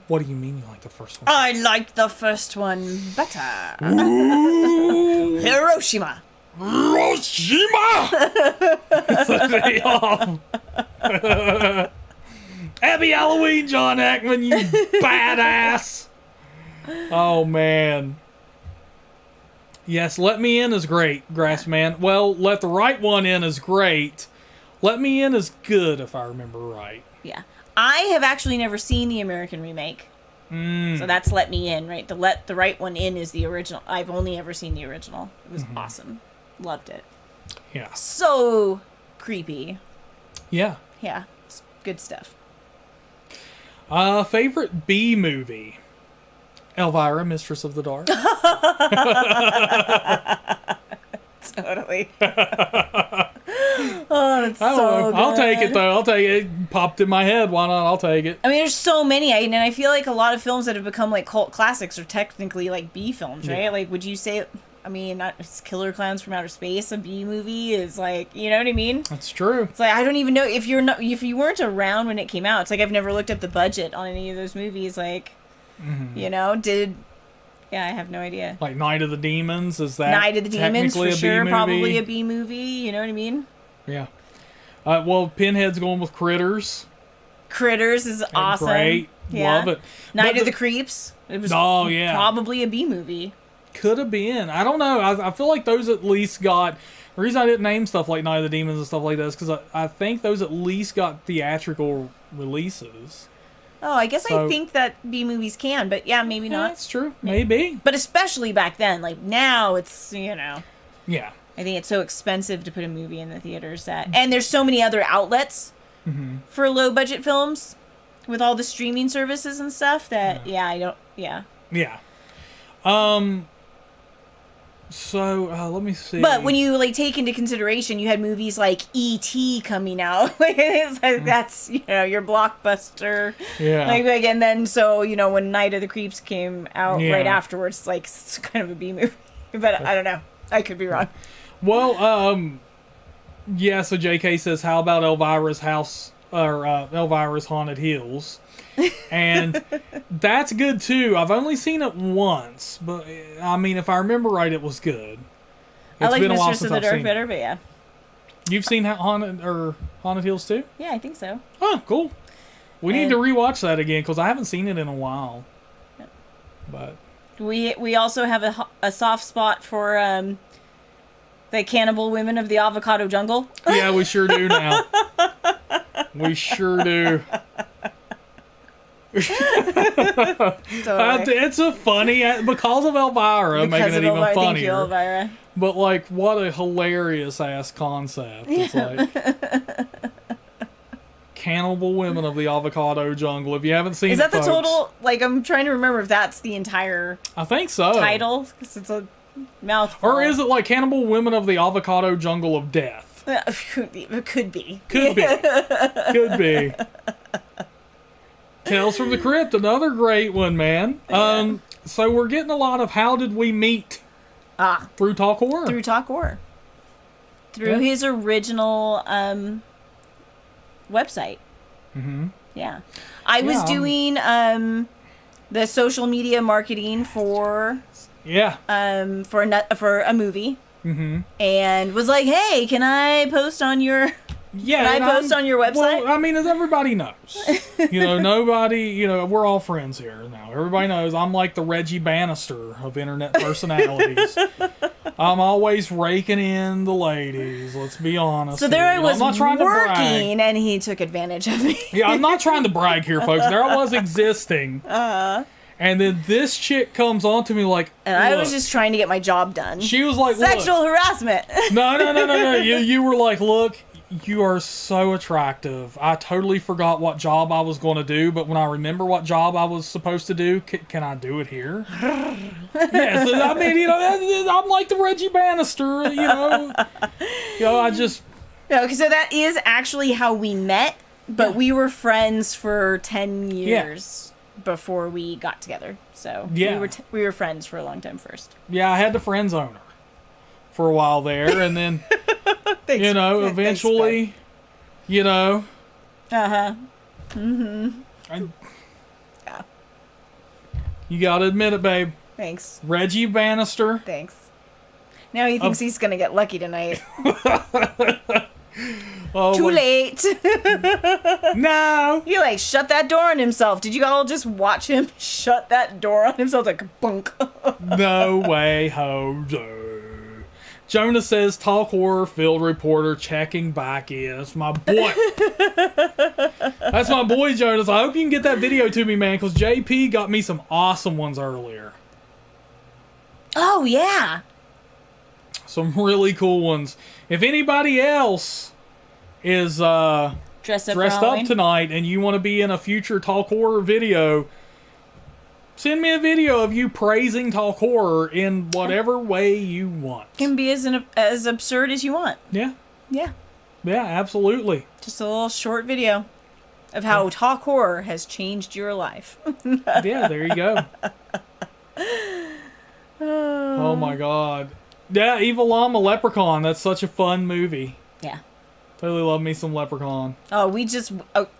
What do you mean you like the first one? I like the first one better. Hiroshima. Happy Halloween, John Ackman, you badass. Oh, man. Yes, Let Me In is great, Grassman. Well, Let the Right One In is great. Let Me In is good, if I remember right. Yeah. I have actually never seen the American remake. So that's Let Me In, right? The Let the Right One In is the original. I've only ever seen the original. It was awesome. Loved it. Yeah. So creepy. Yeah. Yeah. It's good stuff. Favorite B movie? Elvira, Mistress of the Dark. Totally. Oh, that's so good. I'll take it, though. I'll take it. It popped in my head. Why not? I'll take it. I mean, there's so many. And I feel like a lot of films that have become, like, cult classics are technically, like, B films, right? Yeah. Like, would you say... I mean, not Killer Clowns from Outer Space, a B movie is like, you know what I mean? That's true. It's like, I don't even know if you weren't around when it came out. It's like I've never looked up the budget on any of those movies. Like, you know, I have no idea. Like Night of the Demons, is that Night of the Demons for sure, B-movie? probably a B movie. You know what I mean? Yeah. Well, Pinhead's going with Critters. Critters is awesome. Great, love it. Night of the Creeps. It was probably a B movie. Could have been. I don't know. I feel like those at least got... The reason I didn't name stuff like Night of the Demons and stuff like that is because I think those at least got theatrical releases. Oh, I guess I think that B movies can, but yeah, maybe not. That's true. Maybe. But especially back then. Like, now it's, you know... Yeah. I think it's so expensive to put a movie in the theaters and there's so many other outlets for low-budget films with all the streaming services and stuff that, Yeah. So, let me see. But when you, like, take into consideration, you had movies like E.T. coming out. It's like, that's, you know, your blockbuster. Yeah. Like, and then, so, you know, when Night of the Creeps came out right afterwards, it's like, it's kind of a B movie. But I don't know. I could be wrong. Well, so JK says, how about Elvira's house, or Elvira's Haunted Hills? And that's good too. I've only seen it once, but I mean, if I remember right, it was good. I like Mistress of the Dark better, but yeah. You've seen Haunted Hills too? Yeah, I think so. Oh, cool. We need to rewatch that again because I haven't seen it in a while. Yep. But we also have a soft spot for the cannibal women of the avocado jungle. Yeah, we sure do now. We sure do. It's a funny because of Elvira making it even funnier. Thank you, Elvira. But like, what a hilarious ass concept! It's like cannibal women of the avocado jungle. If you haven't seen, is that folks, the total? Like, I'm trying to remember if that's the entire. I think so. Title, because it's a mouthful. Or is it like cannibal women of the avocado jungle of death? Could be. Could be. Could be. Tales from the Crypt, another great one, man. Yeah. So we're getting a lot of how did we meet through TalkHorror. Through TalkHorror. Through his original website. Mm-hmm. Yeah. I was doing the social media marketing for for a movie. Mm-hmm. And was like, hey, can I post on your... Yeah, can I post on your website? Well, I mean, as everybody knows, nobody, we're all friends here now. Everybody knows I'm like the Reggie Bannister of internet personalities. I'm always raking in the ladies, let's be honest. So there I was working, and he took advantage of me. Yeah, I'm not trying to brag here, folks. There I was existing. And then this chick comes on to me like... And I was just trying to get my job done. She was like, sexual harassment. No. You were like, look... You are so attractive. I totally forgot what job I was going to do, but when I remember what job I was supposed to do, can I do it here? Yes, I mean, I'm like the Reggie Bannister, I just... No, so that is actually how we met, but we were friends for 10 years before we got together. So we were friends for a long time first. Yeah, I had the friend zone her for a while there, and then... Thanks, eventually, Uh-huh. Mm-hmm. You gotta admit it, babe. Thanks. Reggie Bannister. Thanks. Now he thinks he's gonna get lucky tonight. Oh, Too late. No. He like shut that door on himself. Did you all just watch him shut that door on himself? Like bunk. No way, Jose. Jonah says, Talk Horror field reporter checking back in. That's my boy. That's my boy, Jonas. I hope you can get that video to me, man, because JP got me some awesome ones earlier. Oh, yeah. Some really cool ones. If anybody else is dressed up tonight and you want to be in a future Talk Horror video, send me a video of you praising Talk Horror in whatever way you want. Can be as absurd as you want. Yeah. Yeah. Yeah, absolutely. Just a little short video of how Talk Horror has changed your life. Yeah, there you go. Oh my god. Yeah, Evil Llama Leprechaun. That's such a fun movie. Yeah. Totally love me some Leprechaun. Oh,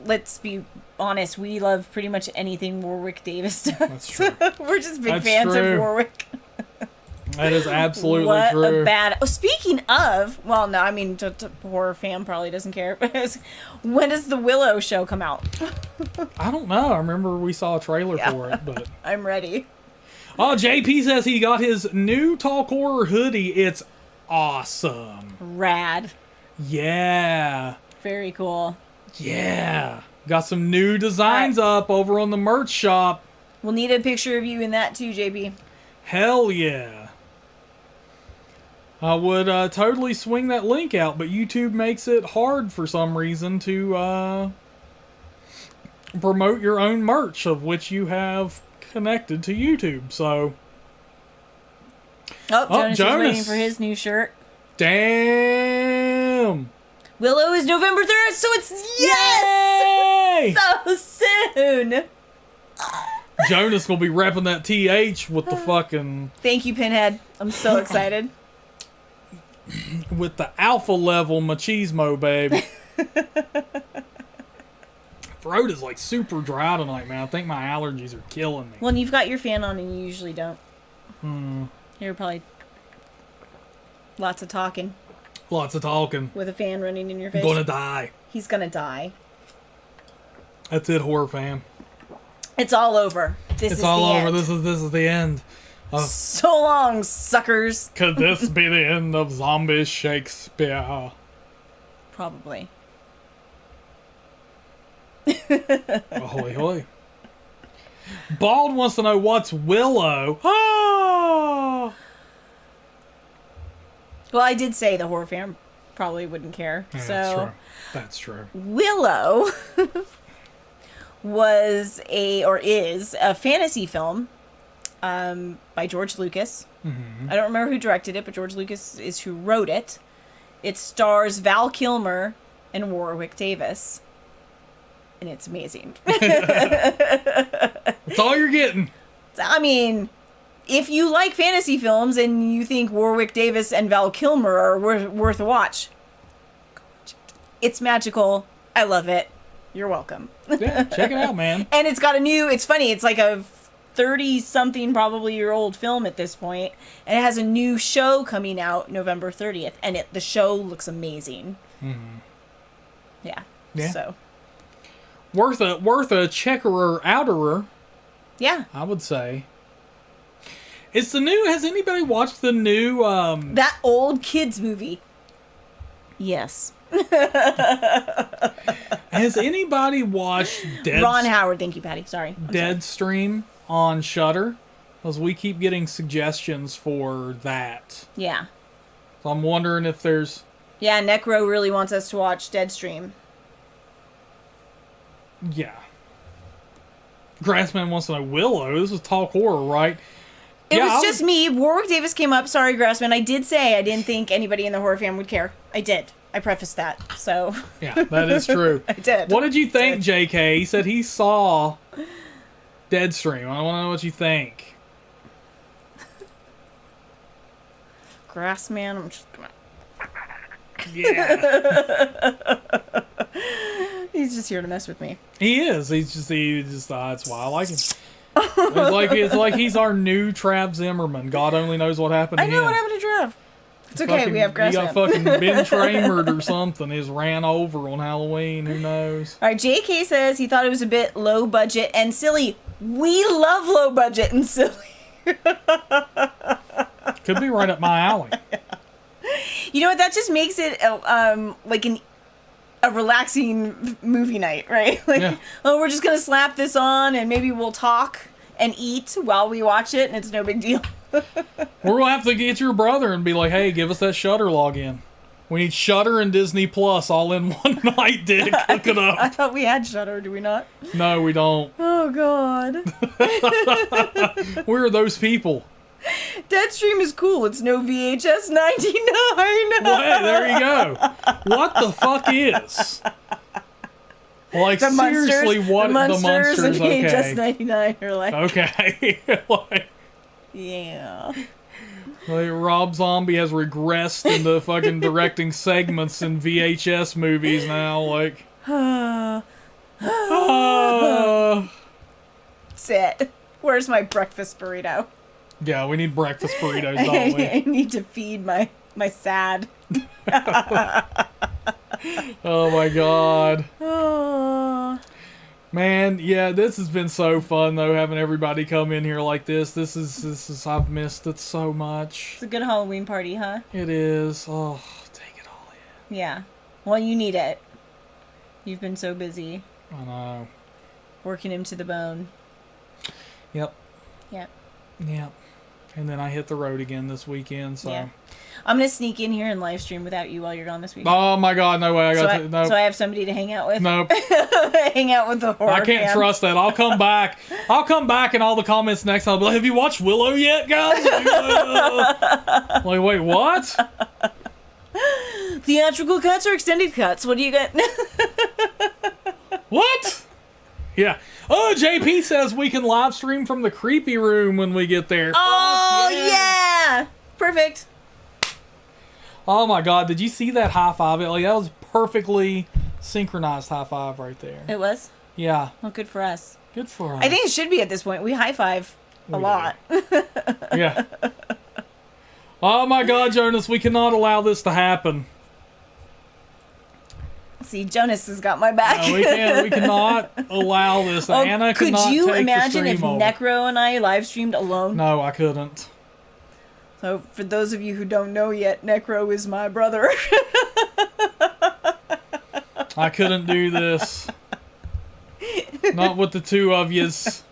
let's be honest, we love pretty much anything Warwick Davis does. That's true. We're just big fans of Warwick. That is absolutely true. What a bad... Oh, speaking of... Well, no, I mean, horror fan probably doesn't care. But when does the Willow show come out? I don't know. I remember we saw a trailer for it, but... I'm ready. Oh, JP says he got his new Talk Horror hoodie. It's awesome. Rad. Yeah. Very cool. Yeah. Got some new designs up over on the merch shop. We'll need a picture of you in that too, JP. Hell yeah. I would totally swing that link out, but YouTube makes it hard for some reason to promote your own merch, of which you have connected to YouTube, so... Jonas is waiting for his new shirt. Damn! Willow is November 3rd, so it's... Yes! Yay! So soon! Jonas gonna be repping that TH with the fucking... Thank you, Pinhead. I'm so excited. With the alpha level machismo, baby. Throat is like super dry tonight, man. I think my allergies are killing me. Well, and you've got your fan on and you usually don't. You're probably lots of talking. Lots of talking. With a fan running in your face. Gonna die. He's gonna die. That's it, horror fam. It's all over. It's all over. This is the end. So long, suckers. Could this be the end of zombie Shakespeare? Probably. Ahoy, hoy. Bald wants to know what's Willow. Ah! Well, I did say the horror fan probably wouldn't care. Yeah, so that's true. Willow is a fantasy film by George Lucas. Mm-hmm. I don't remember who directed it, but George Lucas is who wrote it. It stars Val Kilmer and Warwick Davis. And it's amazing. That's all you're getting. I mean, if you like fantasy films and you think Warwick Davis and Val Kilmer are worth a watch, it's magical. I love it. You're welcome. Yeah, check it out, man. And it's got it's funny, it's like a 30-something probably year old film at this point, and it has a new show coming out November 30th, and the show looks amazing. Mm-hmm. Yeah. So worth a checkerer outerer. Yeah, I would say. It's the new. Has anybody watched the new that old kids movie? Yes. Has anybody watched Ron Howard? Thank you, Patty. Sorry. Deadstream on Shudder? Because we keep getting suggestions for that. Yeah. So I'm wondering if there's... Yeah, Necro really wants us to watch Deadstream. Yeah. Grassman wants to know Willow. This is Talk Horror, right? It was just me. Warwick Davis came up. Sorry, Grassman. I did say I didn't think anybody in the horror fan would care. I did. I prefaced that. So. Yeah, that is true. I did. What did you think, JK? He said he saw Deadstream. I want to know what you think. Grassman, I'm just gonna... Yeah. He's just here to mess with me. He is. He just that's why I like him. It's like he's our new Trav Zimmerman. God only knows what happened to him. I know what happened to Trav. It's okay, we have grass. He got fucking Ben Tramered or something. He's ran over on Halloween. Who knows? All right, JK says he thought it was a bit low budget and silly. We love low budget and silly. Could be right up my alley. You know what? That just makes it like a relaxing movie night, right? Like, yeah. Oh, we're just gonna slap this on and maybe we'll talk and eat while we watch it, and it's no big deal. We're gonna have to get your brother and be like, "Hey, give us that Shudder login. We need Shudder and Disney Plus all in one night, Dick. Look it up." I thought we had Shudder. Do we not? No, we don't. Oh God. We're those people. Deadstream is cool. It's no VHS 99. Well, hey, there you go. What the fuck is? Like, the seriously, what the Munsters and VHS okay. 99 are like. Okay. Like, yeah. Like Rob Zombie has regressed into fucking directing segments in VHS movies now. Like, Sit. Where's my breakfast burrito? Yeah, we need breakfast burritos, don't we? I need to feed my sad. Oh my God. Oh. Man, yeah, this has been so fun though, having everybody come in here like this. This is I've missed it so much. It's a good Halloween party, huh? It is. Oh, take it all in. Yeah. Well, you need it. You've been so busy. I know. Working him to the bone. Yep. Yep. Yep. And then I hit the road again this weekend, so. Yeah. I'm going to sneak in here and live stream without you while you're gone this weekend. Oh my God, no way. So I have somebody to hang out with? Nope. Hang out with the horror I can't trust that. I'll come back. In all the comments next time. I'll be like, have you watched Willow yet, guys? Like, wait, what? Theatrical cuts or extended cuts? What do you got? What? Yeah. Oh, JP says we can live stream from the creepy room when we get there. Oh, yeah. Perfect. Oh my God, did you see that high five? Like, that was perfectly synchronized high five right there. It was? Yeah. Well, good for us. Good for us. I think it should be at this point. We high five a lot. Yeah. Oh my God, Jonas, we cannot allow this to happen. See, Jonas has got my back. No, we cannot allow this. Anna could you imagine if over. Necro and I live streamed alone? No, I couldn't. So, for those of you who don't know yet, Necro is my brother. I couldn't do this. Not with the two of yous.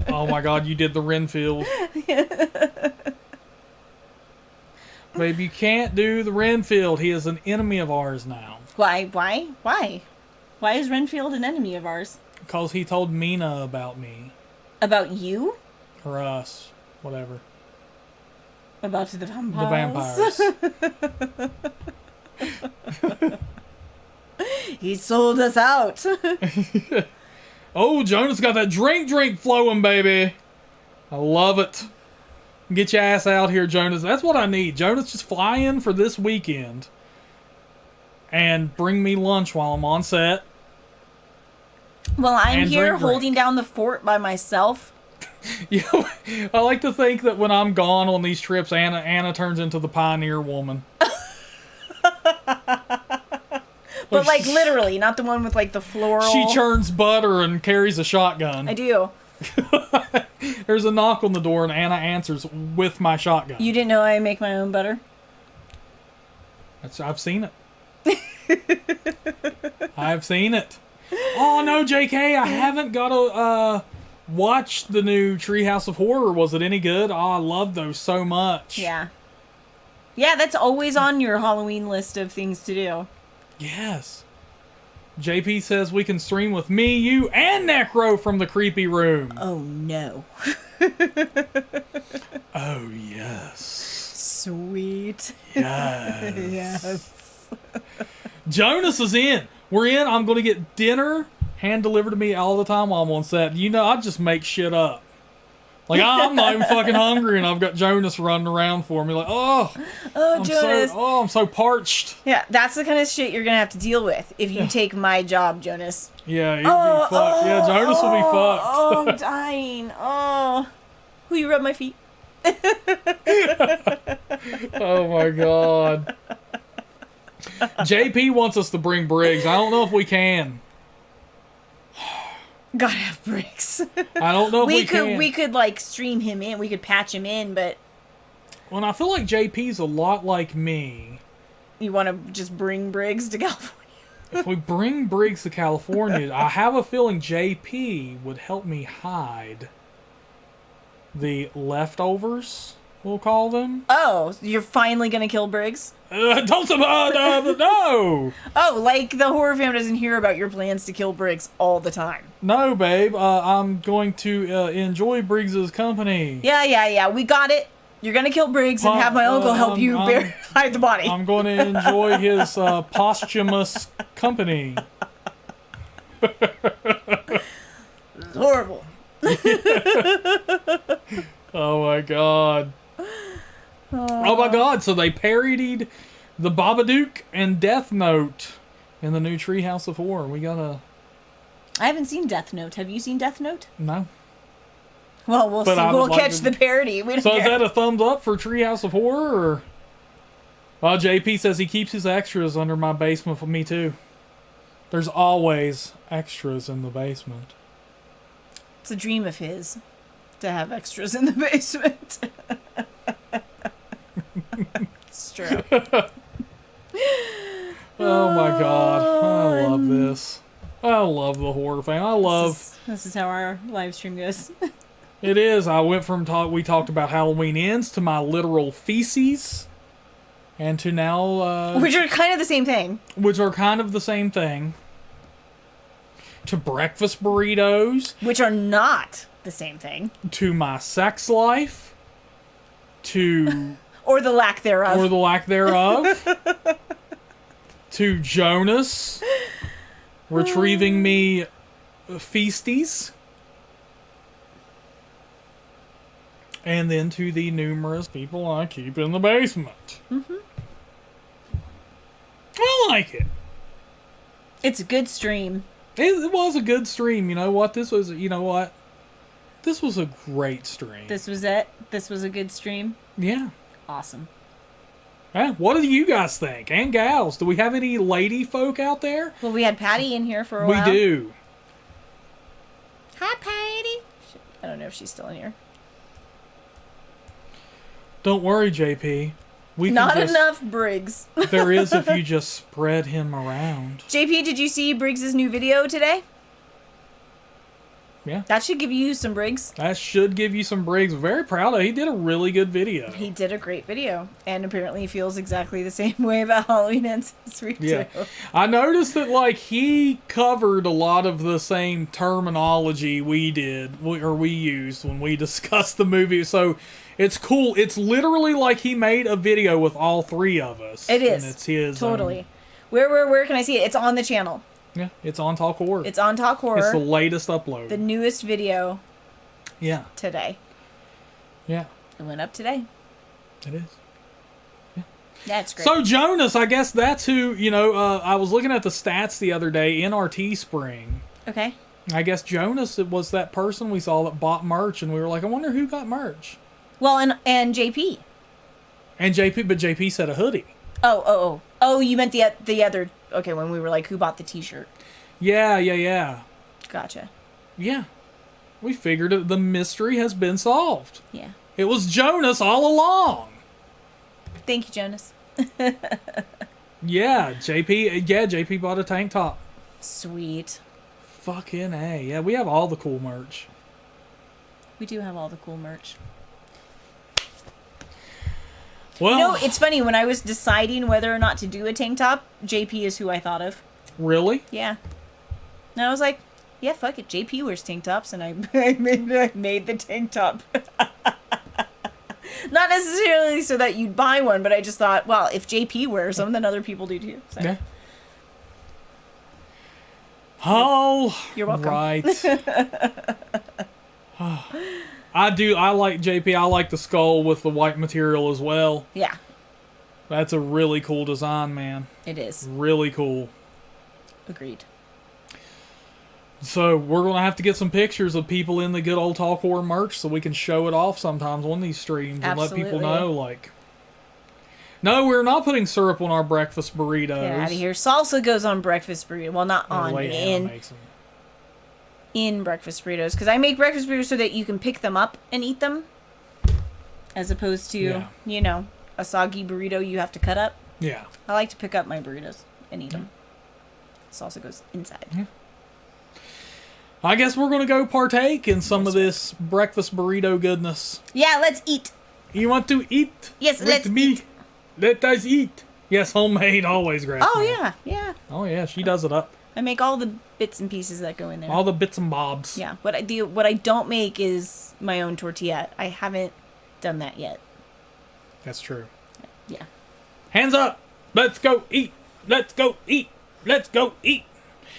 Oh my God, you did the Renfield. Babe, you can't do the Renfield. He is an enemy of ours now. Why? Why is Renfield an enemy of ours? Because he told Mina about me. About you? Or us. Whatever. About the vampires. The vampires. He sold us out. Oh, Jonas got that drink flowing, baby. I love it. Get your ass out here, Jonas. That's what I need. Jonas, just fly in for this weekend and bring me lunch while I'm on set. Well, I'm here holding down the fort by myself. Yeah, I like to think that when I'm gone on these trips, Anna turns into the pioneer woman. But like literally, not the one with like the floral. She churns butter and carries a shotgun. I do. There's a knock on the door and Anna answers with my shotgun. You didn't know I make my own butter? I've seen it. I've seen it. Oh no, JK, I haven't got to watch the new Treehouse of Horror. Was it any good? Oh, I love those so much. Yeah. Yeah, that's always on your Halloween list of things to do. Yes. JP says we can stream with me, you, and Necro from the creepy room. Oh, no. Oh, yes. Sweet. Yes. Yes. Jonas is in. We're in. I'm going to get dinner hand delivered to me all the time while I'm on set. You know, I just make shit up. Like, I'm not even fucking hungry, and I've got Jonas running around for me. Like, Jonas. I'm so parched. Yeah, that's the kind of shit you're going to have to deal with if you take my job, Jonas. Yeah, you'll be fucked. Yeah, Jonas will be fucked. Oh, I'm dying. Oh. Will you rub my feet? Oh my god. JP wants us to bring Briggs. I don't know if we can. Gotta have Briggs. I don't know if we can. We could like stream him in. We could patch him in, but. Well, I feel like JP's a lot like me. You want to just bring Briggs to California? If we bring Briggs to California, I have a feeling JP would help me hide the leftovers, we'll call them. Oh, you're finally gonna kill Briggs? No! Oh, like the horror fam doesn't hear about your plans to kill Briggs all the time. No, babe. I'm going to enjoy Briggs's company. Yeah. We got it. You're gonna kill Briggs and have my uncle help you hide the body. I'm going to enjoy his posthumous company. It's horrible. Oh my god. Oh my god, so they parodied the Babadook and Death Note in the new Treehouse of Horror. I haven't seen Death Note. Have you seen Death Note? No. Well, we'll see. We'll catch the parody. So is that a thumbs up for Treehouse of Horror? Or? JP says he keeps his extras under my basement for me too. There's always extras in the basement. It's a dream of his to have extras in the basement. It's true. Oh my god. I love this. I love the horror fan. This is how our live stream goes. It is. I went from we talked about Halloween ends to my literal feces. And to now... which are kind of the same thing. To breakfast burritos. Which are not the same thing. To my sex life. To... or the lack thereof. To Jonas retrieving me feasties. And then to the numerous people I keep in the basement. Mm-hmm. I like it. It's a good stream. It was a good stream. You know what? This was a great stream. This was it? This was a good stream? Yeah. Awesome. What do you guys think? And gals, do we have any lady folk out there? Well, we had Patty in here for a while. We do. Hi, Patty. I don't know if she's still in here. Don't worry, JP. Not enough Briggs. There is if you just spread him around. JP, did you see Briggs' new video today? Yeah. That should give you some Briggs. Very proud of it. He did a really good video. He did a great video. And apparently he feels exactly the same way about Halloween Ends as we do. I noticed that, he covered a lot of the same terminology we used when we discussed the movie. So it's cool. It's literally like he made a video with all three of us. It is. And it's his. Totally. Where can I see it? It's on the channel. Yeah, it's on TalkHorror. It's on TalkHorror. It's the latest upload. The newest video. Yeah. Today. Yeah. It went up today. It is. Yeah. That's great. So Jonas, I guess that's who, I was looking at the stats the other day in our Teespring. Okay. I guess Jonas was that person we saw that bought merch, and we were like, I wonder who got merch. Well, and JP. But JP said a hoodie. Oh, you meant the other... Okay, when we were like, who bought the t-shirt? Yeah. Gotcha. Yeah. We figured the mystery has been solved. Yeah. It was Jonas all along. Thank you, Jonas. Yeah, JP bought a tank top. Sweet. Fucking A. Yeah, we have all the cool merch. We do have all the cool merch. Well, it's funny. When I was deciding whether or not to do a tank top, JP is who I thought of. Really? Yeah. And I was like, yeah, fuck it. JP wears tank tops, and I made the tank top. Not necessarily so that you'd buy one, but I just thought, well, if JP wears them, then other people do too. So. Yeah. Oh, you're welcome. Right. I like JP. I like the skull with the white material as well. Yeah. That's a really cool design, man. It is. Really cool. Agreed. So we're going to have to get some pictures of people in the good old Talk Horror merch so we can show it off sometimes on these streams and let people know, like... No, we're not putting syrup on our breakfast burritos. Get out of here. Salsa goes on breakfast burritos. Well, not on, in breakfast burritos. Because I make breakfast burritos so that you can pick them up and eat them. As opposed to, you know, a soggy burrito you have to cut up. Yeah. I like to pick up my burritos and eat them. Salsa goes inside. Yeah. I guess we're going to go partake in some of this breakfast burrito goodness. Yeah, let's eat. You want to eat? Yes, let's eat. Let us eat. Yes, homemade, always great. Oh, yeah. Oh, yeah, she does it up. I make all the bits and pieces that go in there. All the bits and bobs. Yeah, what I don't make is my own tortilla. I haven't done that yet. That's true. Yeah. Hands up. Let's go eat. Let's go eat. Let's go eat.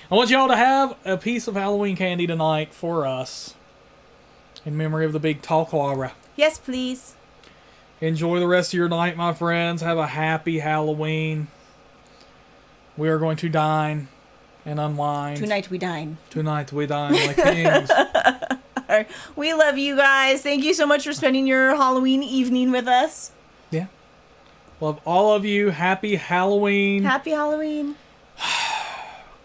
I want y'all to have a piece of Halloween candy tonight for us. In memory of the big TalkHorror. Yes, please. Enjoy the rest of your night, my friends. Have a happy Halloween. We are going to dine and unwind. Tonight we dine. Tonight we dine like kings. Right. We love you guys. Thank you so much for spending your Halloween evening with us. Yeah. Love all of you. Happy Halloween. Happy Halloween.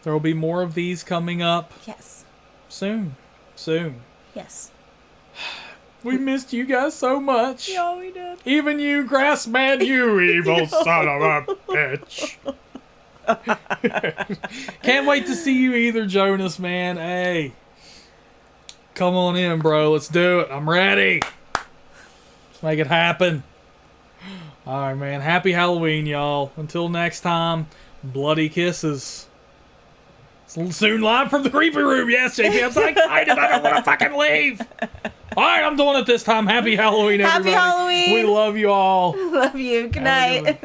There will be more of these coming up. Yes. Soon. Yes. We missed you guys so much. Yeah, we did. Even you, Grassman, you evil son of a bitch. Can't wait to see you either, Jonas, man. Hey. Come on in, bro. Let's do it. I'm ready. Let's make it happen. All right, man. Happy Halloween, y'all. Until next time, bloody kisses. Soon live from the creepy room. Yes, JP, I'm so excited. I don't want to fucking leave. All right, I'm doing it this time. Happy Halloween, everybody. Happy Halloween. We love you all. Love you. Good night.